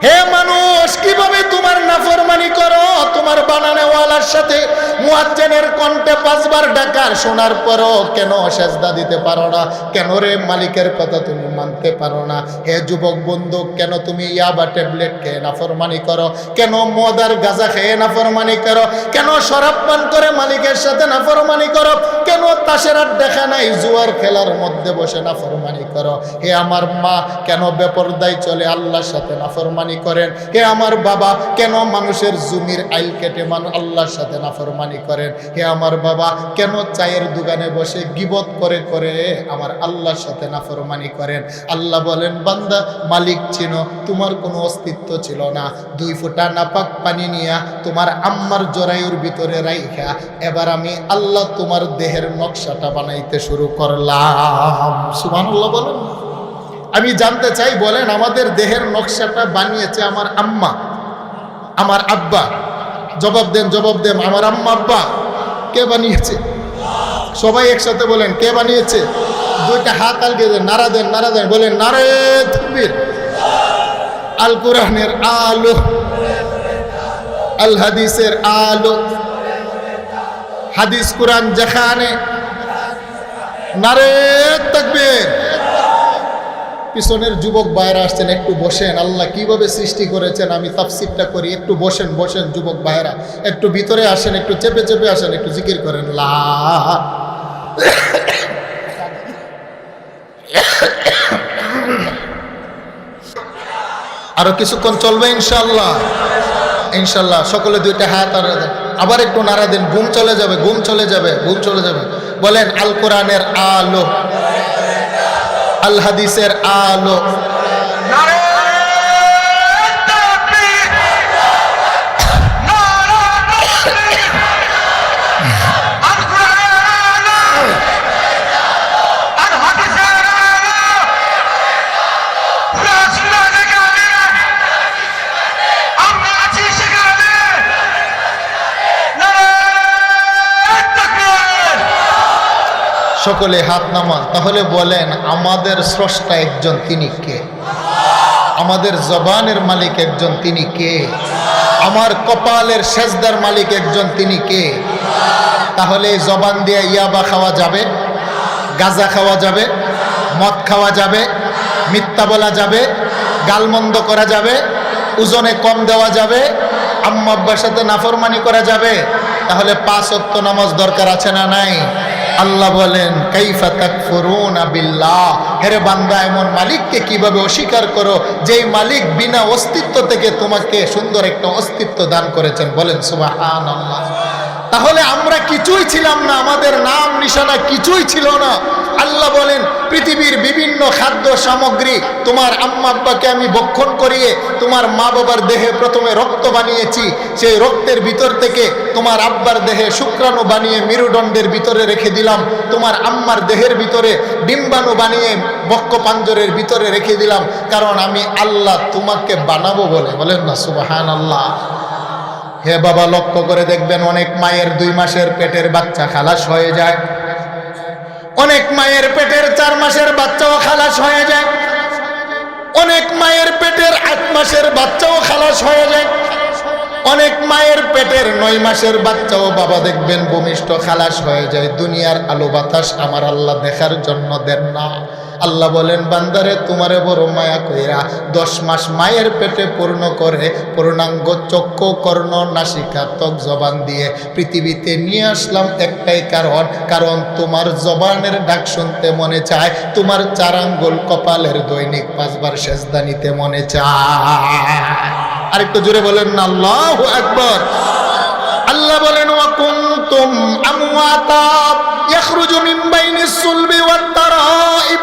হে মানুষ কিভাবে তোমার নাফরমানি করো? তোমার বানানেওয়ালার সাথে মুয়াজ্জিনের কণ্ঠে 5 বার ডাকার শোনার পরও কেন সেজদা দিতে পারো না? কেন রে মালিকের কথা তুমি মানতে পারো না? হে যুবক বন্ধু, কেন তুমি ইয়াবা ট্যাবলেট খেয়ে নাফরমানি করো? কেন মদ আর গাঁজা খেয়ে নাফরমানি করো? কেন শরাব পান করে মালিকের সাথে নাফরমানি করো? কেন তাসের আড্ডা খানায় জুয়ার খেলার মধ্যে বসে নাফরমানি করো? হে আমার মা, কেন বেপরদায় চলে আল্লাহর সাথে নাফরমানি করেন? হে আমার বাবা, কেন মানুষের জমির আইল কেটে আল্লাহর সাথে নাফরমানি করেন? হে আমার বাবা, কেন চায়ের দোকানে বসে গীবত করে করে আমার আল্লাহর সাথে নাফরমানি করেন? আল্লাহ বলেন বান্দা, মালিক চিনো, তোমার কোনো অস্তিত্ব ছিল না, দুই ফোঁটা নাপাক পানি নিয়া তোমার আম্মার জরায়ুর ভিতরে রাইখা এবার আমি আল্লাহ তোমার দেহের নকশাটা বানাইতে শুরু করলাম। সুবহানাল্লাহ বলেন। আমি জানতে চাই, বলেন আমাদের দেহের নকশাটা বানিয়েছে আমার আম্মা, আমার আব্বা? জবাব দেন, জবাব দেন। আমার আম্মা আব্বা কে বানিয়েছে? সবাই একসাথে বলেন কে বানিয়েছে? দুইটা হাত আলগে দেন, নারা দেন, নারা দেন, বলেন নারে তাকবীর। আল কোরআনের আলো, আল হাদিসের আলো, হাদিস কোরআন যেখানে, নারে তাকবীর। পিছনের যুবক ভাইরা আসছেন, একটু বসেন। আল্লাহ কিভাবে সৃষ্টি করেছেন আমি তাফসীরটা করি, একটু বসেন, বসেন যুবক ভাইরা, একটু ভিতরে আসেন, একটু চেপে চেপে আসেন, একটু জিকির করেন লা। আরো কিছুক্ষণ চলবে ইনশাআল্লাহ। ইনশাআল্লাহ সকলে দুইটা হাত আর আবার একটু নাড়া দেন। ঘুম চলে যাবে, ঘুম চলে যাবে, ঘুম চলে যাবে। বলেন আল কোরআনের আলো, আল হাদিসের আলো। সকলে হাত নামান। তাহলে বলেন আমাদের স্রষ্টা একজন, তিনি কে? আমাদের জবানের মালিক একজন, তিনি কে? আমার কপালের সেজদার মালিক একজন, তিনি কে? তাহলে এই জবান দিয়ে ইয়াবা খাওয়া যাবে, গাঁজা খাওয়া যাবে, মদ খাওয়া যাবে, মিথ্যা বলা যাবে, গালমন্দ করা যাবে, ওজনে কম দেওয়া যাবে, আম্মা আব্বার সাথে নাফরমানি করা যাবে। তাহলে 5 ওয়াক্ত নামাজ দরকার আছে না নাই? আল্লাহ বলেন কাইফা তাকফুরুনা বিল্লাহ, হেরে বান্দা এমন মালিককে কিভাবে অস্বীকার করো যেই মালিক বিনা অস্তিত্ব থেকে তোমাকে সুন্দর একটা অস্তিত্ব দান করেছেন। বলেন সুবহানাল্লাহ। তাহলে আমরা কিছুই ছিলাম না, আমাদের নাম নিশানা কিছুই ছিল না। আল্লাহ বলেন পৃথিবীর বিভিন্ন খাদ্য সামগ্রী তোমার আম্মা আব্বাকে আমি ভক্ষণ করিয়ে তোমার মা বাবার দেহে প্রথমে রক্ত বানিয়েছি, সেই রক্তের ভিতর থেকে তোমার আব্বার দেহে শুক্রাণু বানিয়ে মেরুদণ্ডের ভিতরে রেখে দিলাম, তোমার আম্মার দেহের ভিতরে ডিম্বাণু বানিয়ে বক্ষ পাঞ্জরের ভিতরে রেখে দিলাম, কারণ আমি আল্লাহ তোমাকে বানাবো বলে। বলেন না সুবহানাল্লাহ। হে বাবা, লক্ষ্য করে দেখবেন অনেক মায়ের 2 মাসের পেটের বাচ্চা খালাস হয়ে যায়, অনেক মায়ের পেটের 4 মাসের বাচ্চাও খালাস হয়ে যায়, অনেক মায়ের পেটের 8 মাসের বাচ্চাও খালাস হয়ে যায়, অনেক মায়ের পেটের 9 মাসের বাচ্চাও বাবা দেখবেন ভূমিষ্ঠ খালাস হয়ে যায়। দুনিয়ার আলো বাতাস আমার আল্লাহ দেখার জন্য দেন না। আল্লাহ বলেন বান্দারে তোমারে বড় মায়া কইরা 10 মাস মায়ের পেটে পূর্ণ করে পূর্ণাঙ্গ চক্ষু কর্ণ নাসিকা ত্বক জবান দিয়ে পৃথিবীতে নিয়ে আসলাম একটাই কারণ তোমার জবানের ডাক শুনতে মনে চায়, তোমার 4 আঙ্গুল কপালের দৈনিক 5 বার সেজদা নিতে মনে চায়। আরেকটু জোরে বলেন না আল্লাহু আকবার। আল্লাহ বলেন ওয়া কুনতুম আমওয়াতা ইয়াখরুজু মিন বাইনিস সুলবি ওয়াত তারাইব,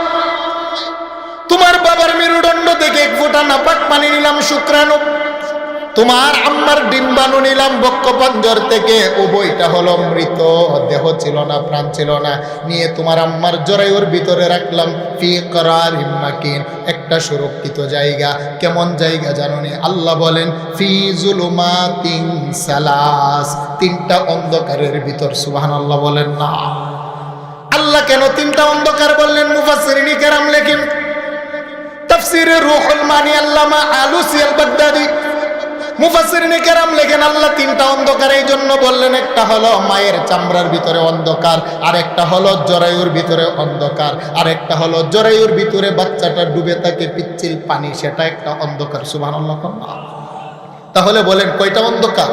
তোমার বাবার মেরুদণ্ড থেকে 1 ফোঁটা নাপাক পানি নিলাম শুক্রাণু, তোমার আম্মার ডিম্বাণু নিলাম বক্ষ পাঞ্জর থেকে, উভয়টা হলো মৃত, দেহ ছিল না, প্রাণ ছিল না, নিয়ে তোমার আম্মার জরায়ুর ভিতরে রাখলাম ফি করারিম মাকিন, একটা সুরক্ষিত জায়গা। কেমন জায়গা জানোনি? আল্লাহ বলেন ফি জুলুমাতিন সালাস, 3টা অন্ধকারের ভিতর। সুবহানাল্লাহ বলেন না। আল্লাহ কেন 3টা অন্ধকার বললেন? মুফাসসিরিন কেরাম লেখেন তাফসীরে রুহুল মানি আল্লামা আলুসি আল বাগদাদি মুফাসসিরিন কেরাম লেখেন আল্লাহ 3টা অন্ধকার এই জন্য বললেন, একটা হলো মায়ের চামড়ার ভিতরে অন্ধকার, আর একটা হলো জরায়ুর ভিতরে অন্ধকার, আর একটা হলো জরায়ুর ভিতরে বাচ্চাটা ডুবে থাকে পিচ্ছিল পানি, সেটা একটা অন্ধকার। সুবহানাল্লাহ। তাহলে বলেন কয়টা অন্ধকার?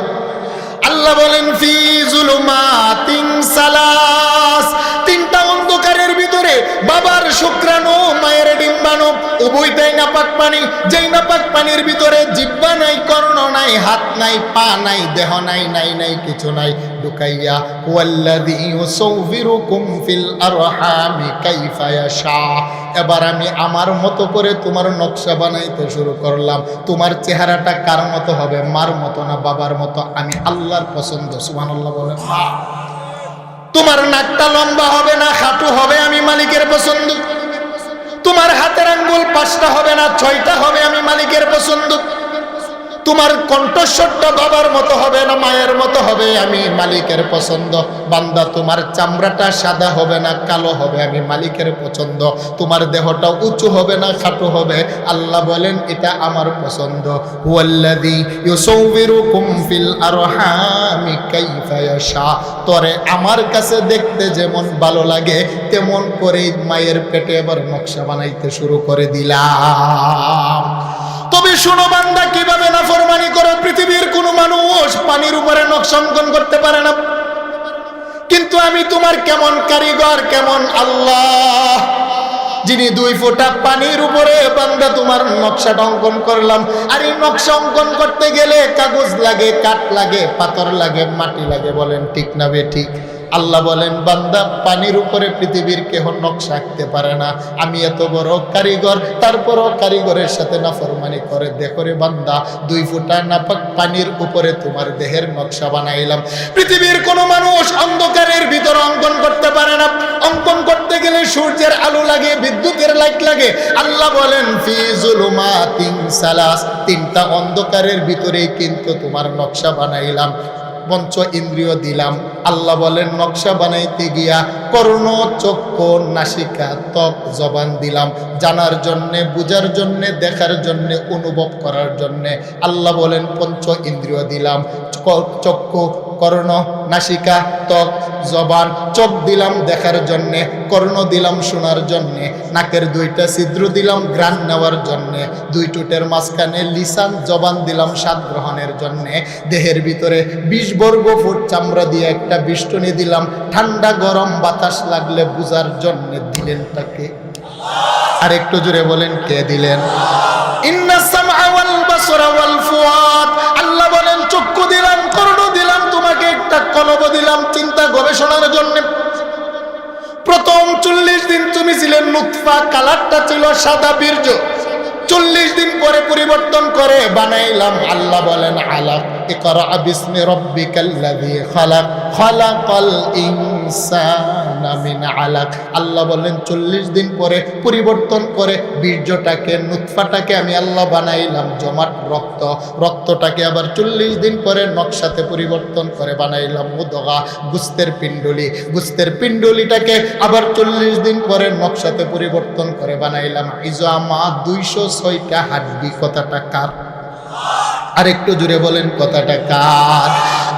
আল্লাহ বলেন ফি জুলুমাতিন সালাস, 3টা অন্ধকারের ভিতরে বাবার শুক্রাণু মায়ের ডিম্বাণু উভয়টাই নাপাক পানি, যেই নাপাক পানির ভিতরে জিহ্বা নাই, কর্ণ নাই, হাত নাই, পা নাই, দেহ নাই, নাই কিছু নাই, ঢুকাইয়া ওয়াল্লাযী ইউসাউবিরুকুম ফিল আরহামি কাইফা ইয়াশা, এবার আমি আমার মতো করে তোমার নকশা বানাইতে শুরু করলাম। তোমার চেহারাটা কার মতো হবে? মার মতো না বাবার মতো? আমি আল্লাহর পছন্দ। সুবহানাল্লাহ বলেন। তোমার নাকটা লম্বা হবে না খাটু হবে? আমি মালিকের পছন্দ। তোমার হাতের আঙ্গুল 5টা হবে না 6টা হবে? আমি মালিকের পছন্দ। তোমার কণ্ঠস্বরটা বাবার মতো হবে না মায়ের মতো হবে? আমি মালিকের পছন্দ। বান্দা তোমার চামড়াটা সাদা হবে না কালো হবে? আমি মালিকের পছন্দ। তোমার দেহটা উঁচু হবে না খাটো হবে? আল্লাহ বলেন এটা আমার পছন্দ। হুয়াল্লাযী ইউসাউবিরুকুম ফিল আরহামি কাইফা ইয়াশা, তরে আমার কাছে দেখতে যেমন ভালো লাগে তেমন করেই মায়ের পেটে এবার নকশা বানাইতে শুরু করে দিলাম। তবে শোনো বান্দা, কিভাবে নাফরমানি করো? পৃথিবীর কোনো মানুষ পানির উপরে নকশা অঙ্কন করতে পারে না, কিন্তু আমি তোমার কেমন কারিগর, কেমন আল্লাহ। যিনি 2 ফোঁটা পানির উপরে বান্দা তোমার নকশাটা অঙ্কন করলাম। আর এই নকশা অঙ্কন করতে গেলে কাগজ লাগে, কাঠ লাগে, পাথর লাগে, মাটি লাগে, বলেন ঠিক না বেঠিক? আল্লাহ বলেন বান্দা পানির উপরে পৃথিবীর কেহ নকশা আঁকতে পারে না, আমি এত বড় কারিগর, তারপরও কারিগরের সাথে নাফরমানি করে। দেখো রে বান্দা, 2 ফোঁটা নাপাক পানির উপরে তোমার দেহের নকশা বানাইলাম। পৃথিবীর কোনো মানুষ অন্ধকারের ভিতর অঙ্কন করতে পারে না। অঙ্কন করতে গেলে সূর্যের আলো লাগে, বিদ্যুতের লাইট লাগে। আল্লাহ বলেন ফি যুলুমাতিন সালাস, 3টা অন্ধকারের ভিতরেই কিন্তু তোমার নকশা বানাইলাম, পঞ্চ ইন্দ্রিয় দিলাম। আল্লাহ বলেন নকশা বানাইতে গিয়া কর্ণ, চক্ষু, নাসিকা, ত্বক, জবান দিলাম, জানার জন্যে, বুঝার জন্যে, দেখার জন্যে, অনুভব করার জন্যে। আল্লাহ বলেন পঞ্চ ইন্দ্রিয় দিলাম, চক্ষু, কর্ণ, নাসিকা, ত্বক, জবান। চোখ দিলাম দেখার জন্যে, কর্ণ দিলাম শোনার জন্যে, নাকের 2টা ছিদ্র দিলাম ঘ্রাণ নেওয়ার জন্যে, 2 ঠোঁটের মাঝখানে লিসান, জবান দিলাম স্বাদ গ্রহণের জন্যে। দেহের ভিতরে 20 বর্গ ফুট চামড়া দিয়ে একটা বিষ্টনী দিলাম, ঠান্ডা গরম বাতাস লাগলে বুঝার জন্যে। দিলেন তাকে? আর একটু জোরে বলেন কে দিলেন? ইন্নাস সামআ ওয়াল বাসরা ওয়াল ফুয়াদ, আল্লাহ বলেন চক্ষু দিলাম, কর্ণ দিলাম, তোমাকে একটা কলব দিলাম চিন্তা গবেষণার জন্য। প্রথম 40 দিন তুমি ছিলেন নুতফা, কালারটা ছিল সাদা বীর্য। 40 দিন পরে পরিবর্তন করে বানাইলাম। আল্লাহ বলেন আলাক, ইকরা বিসমি রাব্বিকাল্লাযী খালাক, খালাকাল ইনসানা মিন আলাক। আল্লাহ বলেন 40 দিন পরে পরিবর্তন করে বীর্যটাকে, নুতফাটাকে আমি আল্লাহ বানাইলাম জমাট রক্ত। রক্তটাকে আবার 40 দিন পরে নকশাতে পরিবর্তন করে বানাইলাম মুদগা, গুস্তের পিণ্ডলি। গুস্তের পিণ্ডলিটাকে আবার 40 দিন পরে নকশাতে পরিবর্তন করে বানাইলাম ইজামা, 206টা হাড্ডি। কথাটা কার? আর একটু জুড়ে বলেন কথাটা কার?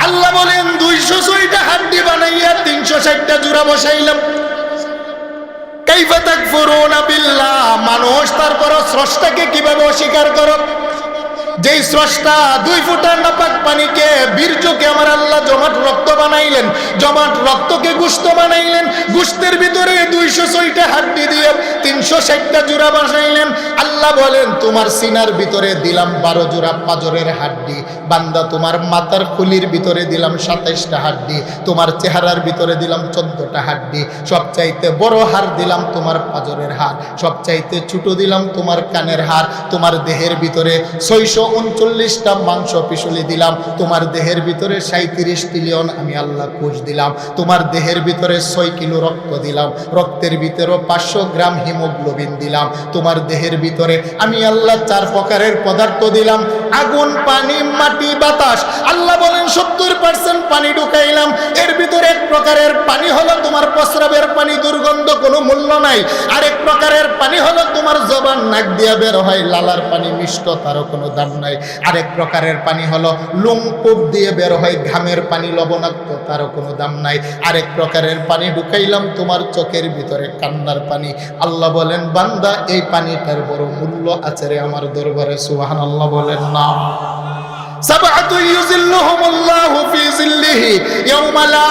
আল্লাহ বলেন 206টা হাড্ডি বানাইয়া 360টা জোড়া বসাইলাম। কাইফা তাকফুরুনা বিল্লাহ, মানুষ তারপর স্রষ্টাকে কিভাবে অস্বীকার করো? যেই স্রষ্টা 2 ফোঁটা নাপাক পানিকে, বীর্যকে আমার আল্লাহ জমাট রক্ত বানাইলেন, জমাট রক্তকে গোশত বানাইলেন, গোশতের ভিতরে 206টা হাড্ডি দিয়ে 360টা জোড়া বানাইলেন। আল্লাহ বলেন তোমার সিনার ভিতরে দিলাম 12 জোড়া পাঁজরের হাড্ডি। বান্দা তোমার মাথার খুলির ভিতরে দিলাম 27টা হাড্ডি, তোমার চেহারার ভিতরে দিলাম 14টা হাড্ডি। সবচাইতে বড় হাড় দিলাম তোমার পাঁজরের হাড়, সবচাইতে ছোট দিলাম তোমার কানের হাড়। তোমার দেহের ভিতরে 639টা মাংস পিছলি দিলাম। তোমার দেহের ভিতরে 37 ট্রিলিয়ন আমি আল্লাহ কোষ দিলাম। তোমার দেহের ভিতরে 6 কিলো রক্ত দিলাম, রক্তের ভিতরে 500 গ্রাম হিমোগ্লোবিন দিলাম। তোমার দেহের ভিতরে আমি আল্লাহ 4 প্রকারের পদার্থ দিলাম, আগুন, পানি, মাটি, বাতাস। আল্লাহ বলেন 70% পানি ঢুকাইলাম। এর ভিতরে 1 প্রকারের পানি হলো তোমার প্রস্রাবের পানি, দুর্গন্ধ, কোনো মূল্য নাই। আরেক প্রকারের পানি হলো তোমার জবান, নাক দিয়া বের হয়, লালার পানি, মিষ্ট, তারও কোনো দাম নাই। আরেক প্রকারের পানি হলো লোমকূপ দিয়ে বের হয়, ঘামের পানি, লবণাক্ত, তারও কোনো দাম নাই। আরেক প্রকারের পানি ঢুকাইলাম তোমার চোখের ভিতরে, কান্নার পানি। আল্লাহ বলেন বান্দা এই পানিটার বড় মূল্য আছে রে আমার দরবারে। সুবহানাল্লাহ বলেন না? সাবআতু ইউযিল্লুহুমুল্লাহু ফি যিল্লিহি ইয়াওমা লা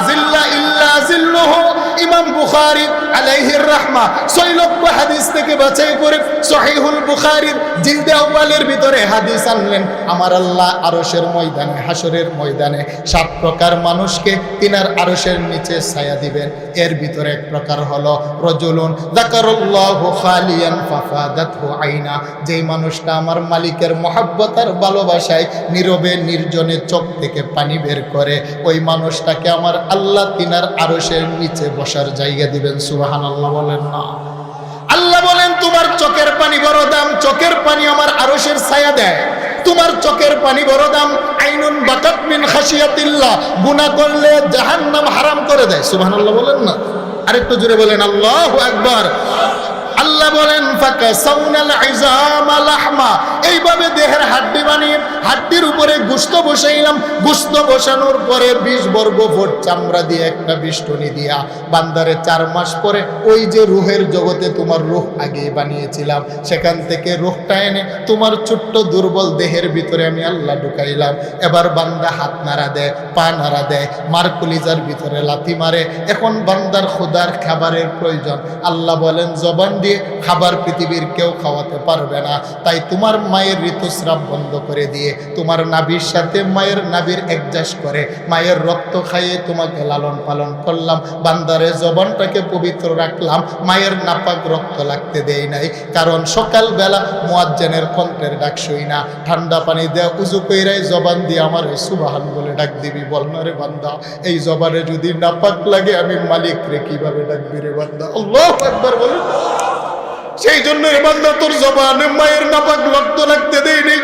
যিল্লা ইল্লা যিল্লুহু। ইমাম বুখারী আলাইহির রাহমা 6 লক্ষ হাদিস থেকে বাছাই করে সহিহুল বুখারীর জিলদে আউয়ালের ভিতরে হাদিস আনলেন। আমার আল্লাহ আরশের ময়দানে, হাসরের ময়দানে 7 প্রকার মানুষকে তিনার আরশের নিচে ছায়া দিবেন। এর ভিতরে 1 প্রকার হলো রজুলুন যাকারাল্লাহু খালিয়ান ফাফাদাতহু আইনা, যেই মানুষটা আমার মালিকের মহব্বত আর ভালোবাসায় নীরবে নির্জনে চোখ থেকে পানি বের করে, ওই মানুষটাকে আমার আল্লাহ তিনার আরশের নিচে বসার জায়গা দিবেন। সুবহানাল্লাহ বলেন না? আল্লাহ বলেন তোমার চোখের পানি বড় দাম, চোখের পানি আমার আরশের ছায়া দেয়। তোমার চোখের পানি বড় দাম। আইনুন বাকাত মিন খাশিয়াতিল্লাহ, গুনাহ করলে জাহান্নাম হারাম করে দেয়। সুবহানাল্লাহ বলেন না? আরেকটু জোরে বলেন আল্লাহু আকবার। আল্লাহ আল্লাহ বলেন ফাকাসাউনাল ইজামা লাহমা, এইভাবে দেহের হাড্ডি বানিয়ে হাড্ডির উপরে গোশত বসাইলাম। গোশত বসানোর পরে 20 বর্গ ফুট চামড়া দিয়ে একটা বিষ্টনী দিয়া বান্দারে 4 মাস পরে ওই যে রূহের জগতে তোমার রূহ আগে বানিয়েছিলাম, সেখান থেকে রূহটা এনে তোমার ছোট্ট দুর্বল দেহের ভিতরে আমি আল্লাহ ঢুকাইলাম। এবার বান্দা হাত নাড়া দেয়, পা নাড়া দেয়, মার কলিজার ভিতরে লাথি মারে। এখন বান্দার খোদার খাবারের প্রয়োজন। আল্লাহ বলেন জবান দিয়ে খাবার পৃথিবীর কেউ খাওয়াতে পারবে না, তাই তোমার মায়ের ঋতুস্রাব বন্ধ করে দিয়ে তোমার নাভির সাথে মায়ের নাভির অ্যাডজাস্ট করে মায়ের রক্ত খাইয়ে তোমাকে লালন পালন করলাম। বান্দারে জবানটাকে পবিত্র রাখলাম, মায়ের নাপাক রক্ত লাগতে দেই নাই। কারণ সকালবেলা মুয়াজ্জিনের কণ্ঠের ডাক শুই না, ঠান্ডা পানি দেয়া উজু কইরাই জবান দিয়ে আমার সুবহান বলে ডাক দিবি। বল না রে বান্দা, এই জবানে যদি নাপাক লাগে আমি মালিক রে কিভাবে ডাকবি রে বান্দা? আল্লাহু আকবার বলে। সেই জন্য রে বান্দা তোর জবানে মায়ের নাপাক রক্ত লাগতে দেই নাই।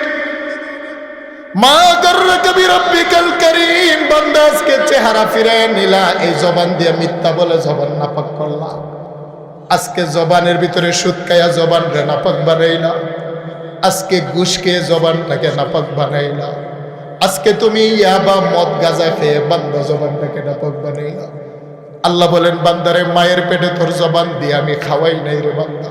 মা গাররাকা বিরাব্বিকাল কারীম, বান্দা আজকে চেহারা ফিরায় নিলা এই জবান দিয়ে মিথ্যা বলে জবান নাপাক করলা। আজকে জবানের ভিতরে সুদ খায়া জবান রে নাপাক বানাইলা। আজকে ঘুষ খেয়ে জবানটাকে নাপাক বানাইলা। আজকে তুমি ইয়াবা মদ গাঁজা খেয়ে বান্দা জবানটাকে নাপাক বানাইলা। আল্লাহ বলেন বান্দারে মায়ের পেটে তোর জবান দিয়ে আমি খাওয়াই নাই রে বান্দা,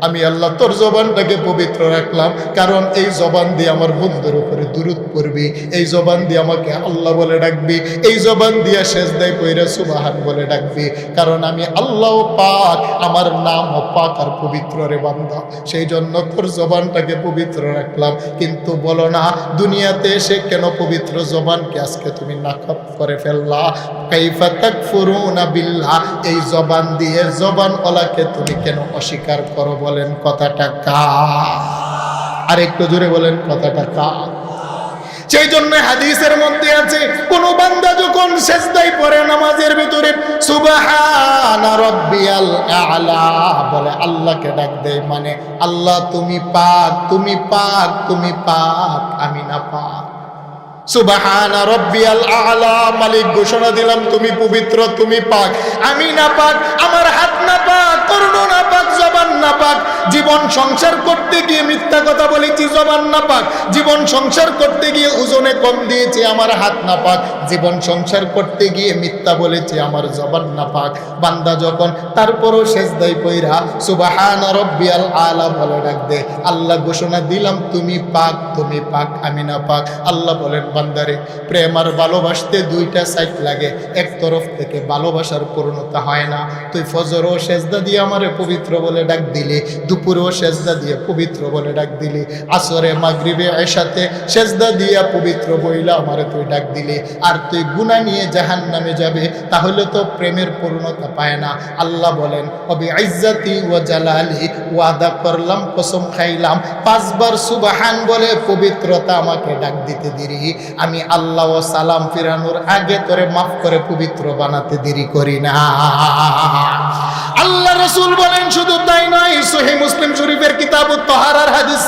আমি আল্লাহ তোর জবানটাকে পবিত্র রাখলাম। কারণ এই জবান দিয়ে আমার বন্ধুর উপরে দুরূদ পড়বি, এই জবান দিয়ে আমাকে আল্লাহ বলে ডাকবি, এই জবান দিয়ে সেজদায় কইরা সুবহান বলে ডাকবি। কারণ আমি আল্লাহ পাক, আমার নাম পাক আর পবিত্র রে বান্দা। সেই জন্য তোর জবানটাকে পবিত্র রাখলাম। কিন্তু বলো না দুনিয়াতে এসে কেন পবিত্র জবানকে আজকে তুমি নাকাব করে ফেললা? কাইফা তাকফুরুনা বিল্লাহ, এই জবান দিয়ে জবানওয়ালাকে তুমি কেন অস্বীকার করো? বলেন কথাটা কার? আর একটু জোরে বলেন কথাটা কার? সেই জন্য হাদিসের মধ্যে আছে কোন বান্দা যখন সিজদায় পড়ে নামাজের ভিতরে সুবহানা রাব্বিয়াল আ'লা বলে, আল্লাহকে ডাক দেয়, মানে আল্লাহ তুমি পাক, তুমি পাক, তুমি পাক, আমি না পাক। সুবহানা রাব্বিয়াল আ'লা, মালিক ঘোষণা দিলাম তুমি পবিত্র, তুমি পাক, আমি না পাক। আমার হাত না পাক, কর্ণ না পাক, জবান না পাক। জীবন সংসার করতে গিয়ে মিথ্যা কথা বলেছি, জবান না পাক। জীবন সংসার করতে গিয়ে ওজনে কম দিয়েছি, আমার হাত না পাক। জীবন সংসার করতে গিয়ে মিথ্যা বলেছি, আমার জবান না পাক। বান্দা যখন তারপরও সিজদায় পইরা সুবহানা রাব্বিয়াল আ'লা বলে ডাক দে, আল্লাহ ঘোষণা দিলাম তুমি পাক, তুমি পাক, আমি না পাক। আল্লাহ বলেন বান্দারে প্রেম আর ভালোবাসতে 2টা সাইড লাগে, এক তরফ থেকে ভালোবাসার পূর্ণতা হয় না। তুই ফজরও সেজদা দিয়ে আমারে পবিত্র বলে ডাক দিলি, দুপুরেও সেজদা দিয়ে পবিত্র বলে ডাক দিলি, আসরে মাগরিবে এশাতে সেজদা দিয়া পবিত্র বইলা আমারে তুই ডাক দিলি, আর তুই গুনাহ নিয়ে জাহান্নামে যাবে, তাহলে তো প্রেমের পূর্ণতা পায় না। আল্লাহ বলেন অবি ইজ্জতি ওয়া জালালি, ওয়াদা করলাম, কসম খাইলাম, 5 বার সুবহান বলে পবিত্রতা আমাকে ডাক দিতে দিরি, আমি আল্লাহ ও সালাম ফিরানোর আগে তোরে মাফ করে পবিত্র বানাতে দেরি করি না। আল্লাহ রাসূল বলেন শুধু তাই নয়, সহিহ মুসলিম শরীফের কিতাবুত তাহারার হাদিস,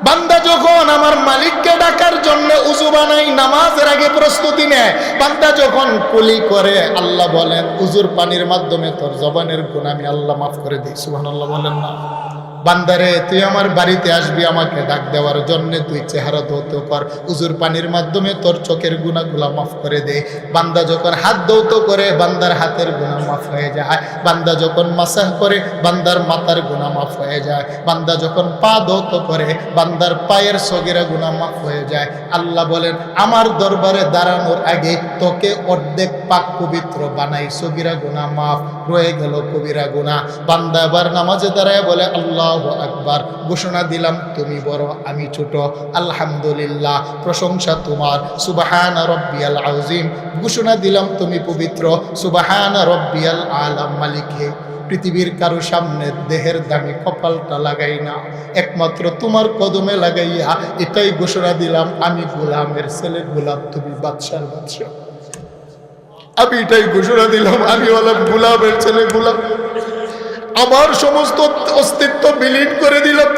বান্দা যখন আমার মালিককে ডাকার জন্য উযু বানাই, নামাজের আগে প্রস্তুতি নেয়, বান্দা যখন কুলি করে, আল্লাহ বলেন উযুর পানির মাধ্যমে তোর জবানের গুনাহ আমি আল্লাহ মাফ করে দিই। সুবহানাল্লাহ বলেন না? বান্দারে তুই আমার বাড়িতে আসবি আমাকে ডাক দেওয়ার জন্য, তুই চেহারা ধৌত কর, উজুর পানির মাধ্যমে তোর চোখের গুনাহগুলো মাফ করে দে। বান্দা যখন হাত ধৌত করে, বান্দার হাতের গুনাহ মাফ হয়ে যায়। বান্দা যখন মাসাহ করে, বান্দার মাথার গুনাহ মাফ হয়ে যায়। বান্দা যখন পা ধৌত করে, বান্দার পায়ের সগীরা গুনাহ মাফ হয়ে যায়। আল্লাহ বলেন আমার দরবারে দাঁড়ানোর আগে তোকে অর্ধেক পাক পবিত্র বানাই, সগীরা গুনাহ মাফ, রয়ে গেল কবিরা গুনাহ। বান্দা আবার নামাজে দাঁড়ায় বলে আল্লাহু আকবার, ঘোষণা দিলাম তুমি বড়, আমি ছোট, আলহামদুলিল্লাহ, প্রশংসা তোমার, সুবহানা রাব্বিয়াল আযীম, ঘোষণা দিলাম তুমি পবিত্র, সুবহানা রাব্বিয়াল আ'লা। মালিকে পৃথিবীর কারো সামনে দেহের দামি কপালটা লাগাই না, একমাত্র তোমার কদমে লাগাইয়া এটাই ঘোষণা দিলাম আমি গোলামের ছেলে গোলাম, তুমি বাদশার বাদশা। আমি এটাই ঘোষণা দিলাম আমি হলাম গোলামের ছেলে গোলাম। আমার সমস্ত অস্তিত্ব বিলীন করে দিলাম।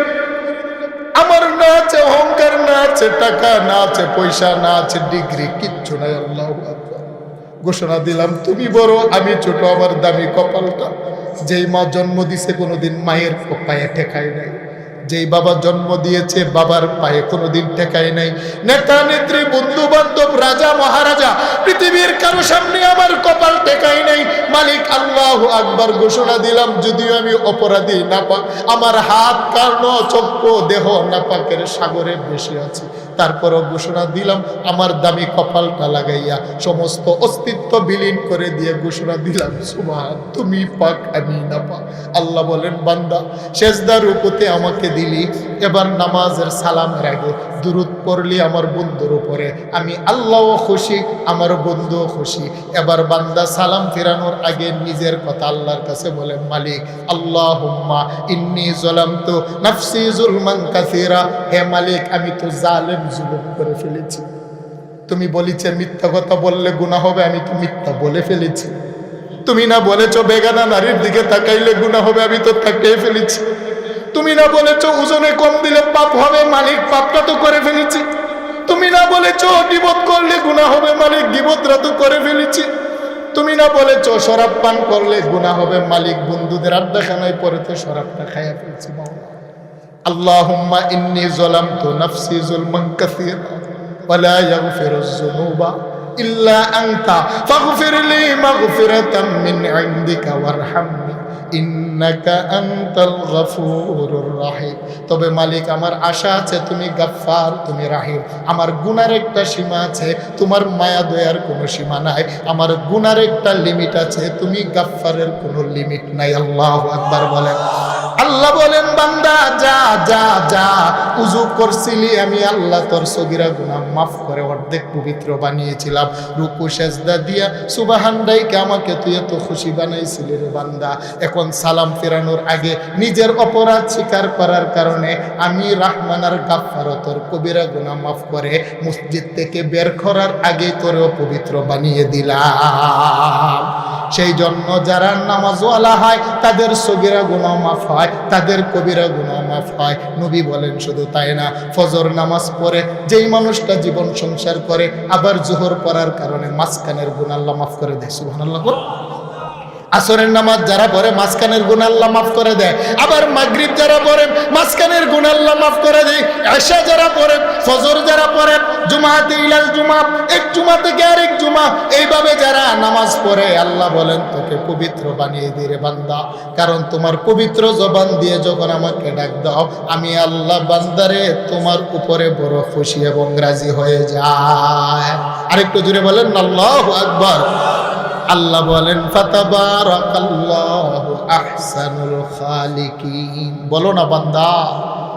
আমার না আছে অহংকার, না আছে টাকা, না আছে পয়সা, না আছে ডিগ্রি, কিচ্ছু নাই। আল্লাহু আকবার, ঘোষণা দিলাম তুমি বড়, আমি ছোট, আমার দামি কপালটা যেই মা জন্ম দিছে কোনোদিন মায়ের পায়ে ঠেকায় নাই, যেই বাবা জন্ম দিয়েছে বাবার পায়ে কোনোদিন ঠেকায় নাই। নেতা নেত্রী, বন্ধু বান্ধব, রাজা মহারাজা, পৃথিবীর কারো সামনে আমার কপাল ঠেকায় নাই। মালিক আল্লাহু আকবার ঘোষণা দিলাম, যদিও আমি অপরাধী, নাপাক, আমার হাত, কান, চক্ষু, দেহ নাপাকের সাগরে ভেসে আছে, তারপরও ঘোষণা দিলাম, আমার দামি কপালটা লাগাইয়া সমস্ত অস্তিত্ব বিলীন করে দিয়ে ঘোষণা দিলাম, সুবহান, তুমি পাক, আমি নাপাক। আল্লাহ বলেন, বান্দা সেজদার রুকুতে আমাকে দিলি, এবার নামাজের সালামের আগে দুরূদ পড়লি আমার বন্ধুর উপরে, আমি আল্লাহও খুশি, আমার বন্ধুও খুশি। এবার বান্দা সালাম ফেরানোর আগে নিজের কথা আল্লাহর কাছে বলে, মালিক আল্লাহুম্মা ইন্নী যালামতু নাফসি যুলমান কাসীরা, হে মালিক আমি তো জালেম, জুলুম করে ফেলেছি। তুমি বলেছে মিথ্যা কথা বললে গুনাহ হবে, আমি তো মিথ্যা বলে ফেলেছি। তুমি না বলেছো বেগানা নারীর দিকে তাকাইলে গুনাহ হবে, আমি তো তাকিয়ে ফেলেছি। তুমি না বলেছো ওজনে কম দিলে পাপ হবে, মালিক পাপটা তো করে ফেলেছি। তুমি না বলেছো গীবত করলে গুনাহ হবে, মালিক গীবতটা তো করে ফেলেছি। তুমি না বলেছো শরাব পান করলে গুনাহ হবে, মালিক বন্ধুদের আড্ডাখানায় পরে তো শরাবটা খাইয়া ফেলছি। মাওলা আল্লাহুম্মা ইন্নী যালামতু নাফসি যুলমান কাসীরা ওয়া লা ইয়াগফিরুয যুনুবা ইল্লা আনতা ফাগফিরলি মাগফিরাতাম মিন ইনদিকা ওয়ারহামনি ইন্নাকা আনতাল গফুরুর রহিম। তবে মালিক আমার আশা আছে তুমি গাফফার, তুমি রাহিম। আমার গুনার একটা সীমা আছে, তোমার মায়া দয়ার কোনো সীমা নাই। আমার গুনার একটা লিমিট আছে, তুমি গাফফারের কোনো লিমিট নাই। আল্লাহু আকবার বলেন। আল্লাহ বলেন, বান্দা যা যা যা, উযু করছিলি আমি আল্লাহ তোর সগীরা গুনাহ মাফ করে অর্ধেক পবিত্র বানিয়েছিলাম। রুকু সেজদা দিয়া সুবহান ডাইকে আমাকে তুই এত খুশি বানাইছিলি রে বান্দা। এখন সালাম ফেরানোর আগে নিজের অপরাধ স্বীকার করার কারণে আমি রাহমান আর গাফফার তোর কবিরা গুনাহ মাফ করে মসজিদ থেকে বের করার আগে তোরেও পবিত্র বানিয়ে দিলাম। সেই জন্য যারা নামাজওয়ালা হয় তাদের সগীরা গুনাহ মাফ হয়, তাদের কবিরা গুনাহ মাফ হয়। নবী বলেন শুধু তাই না, ফজর নামাজ পড়ে যেই মানুষটা জীবন সংসার করে আবার জোহর পড়ার কারণে মাঝখানের গুনাহ আল্লাহ মাফ করে দেয়। সুবহানাল্লাহ। আসরের নামাজ যারা পড়ে মাঝখানের গুনাহ আল্লাহ মাফ করে দেয়, আবার মাগরিব যারা পড়ে মাঝখানের গুনাহ আল্লাহ মাফ করে দেয়। ইশা যারা পড়ে, ফজর যারা পড়ে, জুমাতে ইলাল জুমা, এক জুমা থেকে আরেক জুমা, এইভাবে যারা নামাজ পড়ে আল্লাহ বলেন তোকে পবিত্র বানিয়ে দিই রে বান্দা। কারণ তোমার পবিত্র জবান দিয়ে যখন আমাকে ডাক দাও আমি আল্লাহ বান্দারে তোমার উপরে বড় খুশি এবং রাজি হয়ে যায়। আরেকটু জোরে বলেন আল্লাহু আকবার। আল্লাহ বলেন ফাতাবারাকাল্লাহু আহসানুল খালিকিন। বলো না বান্দা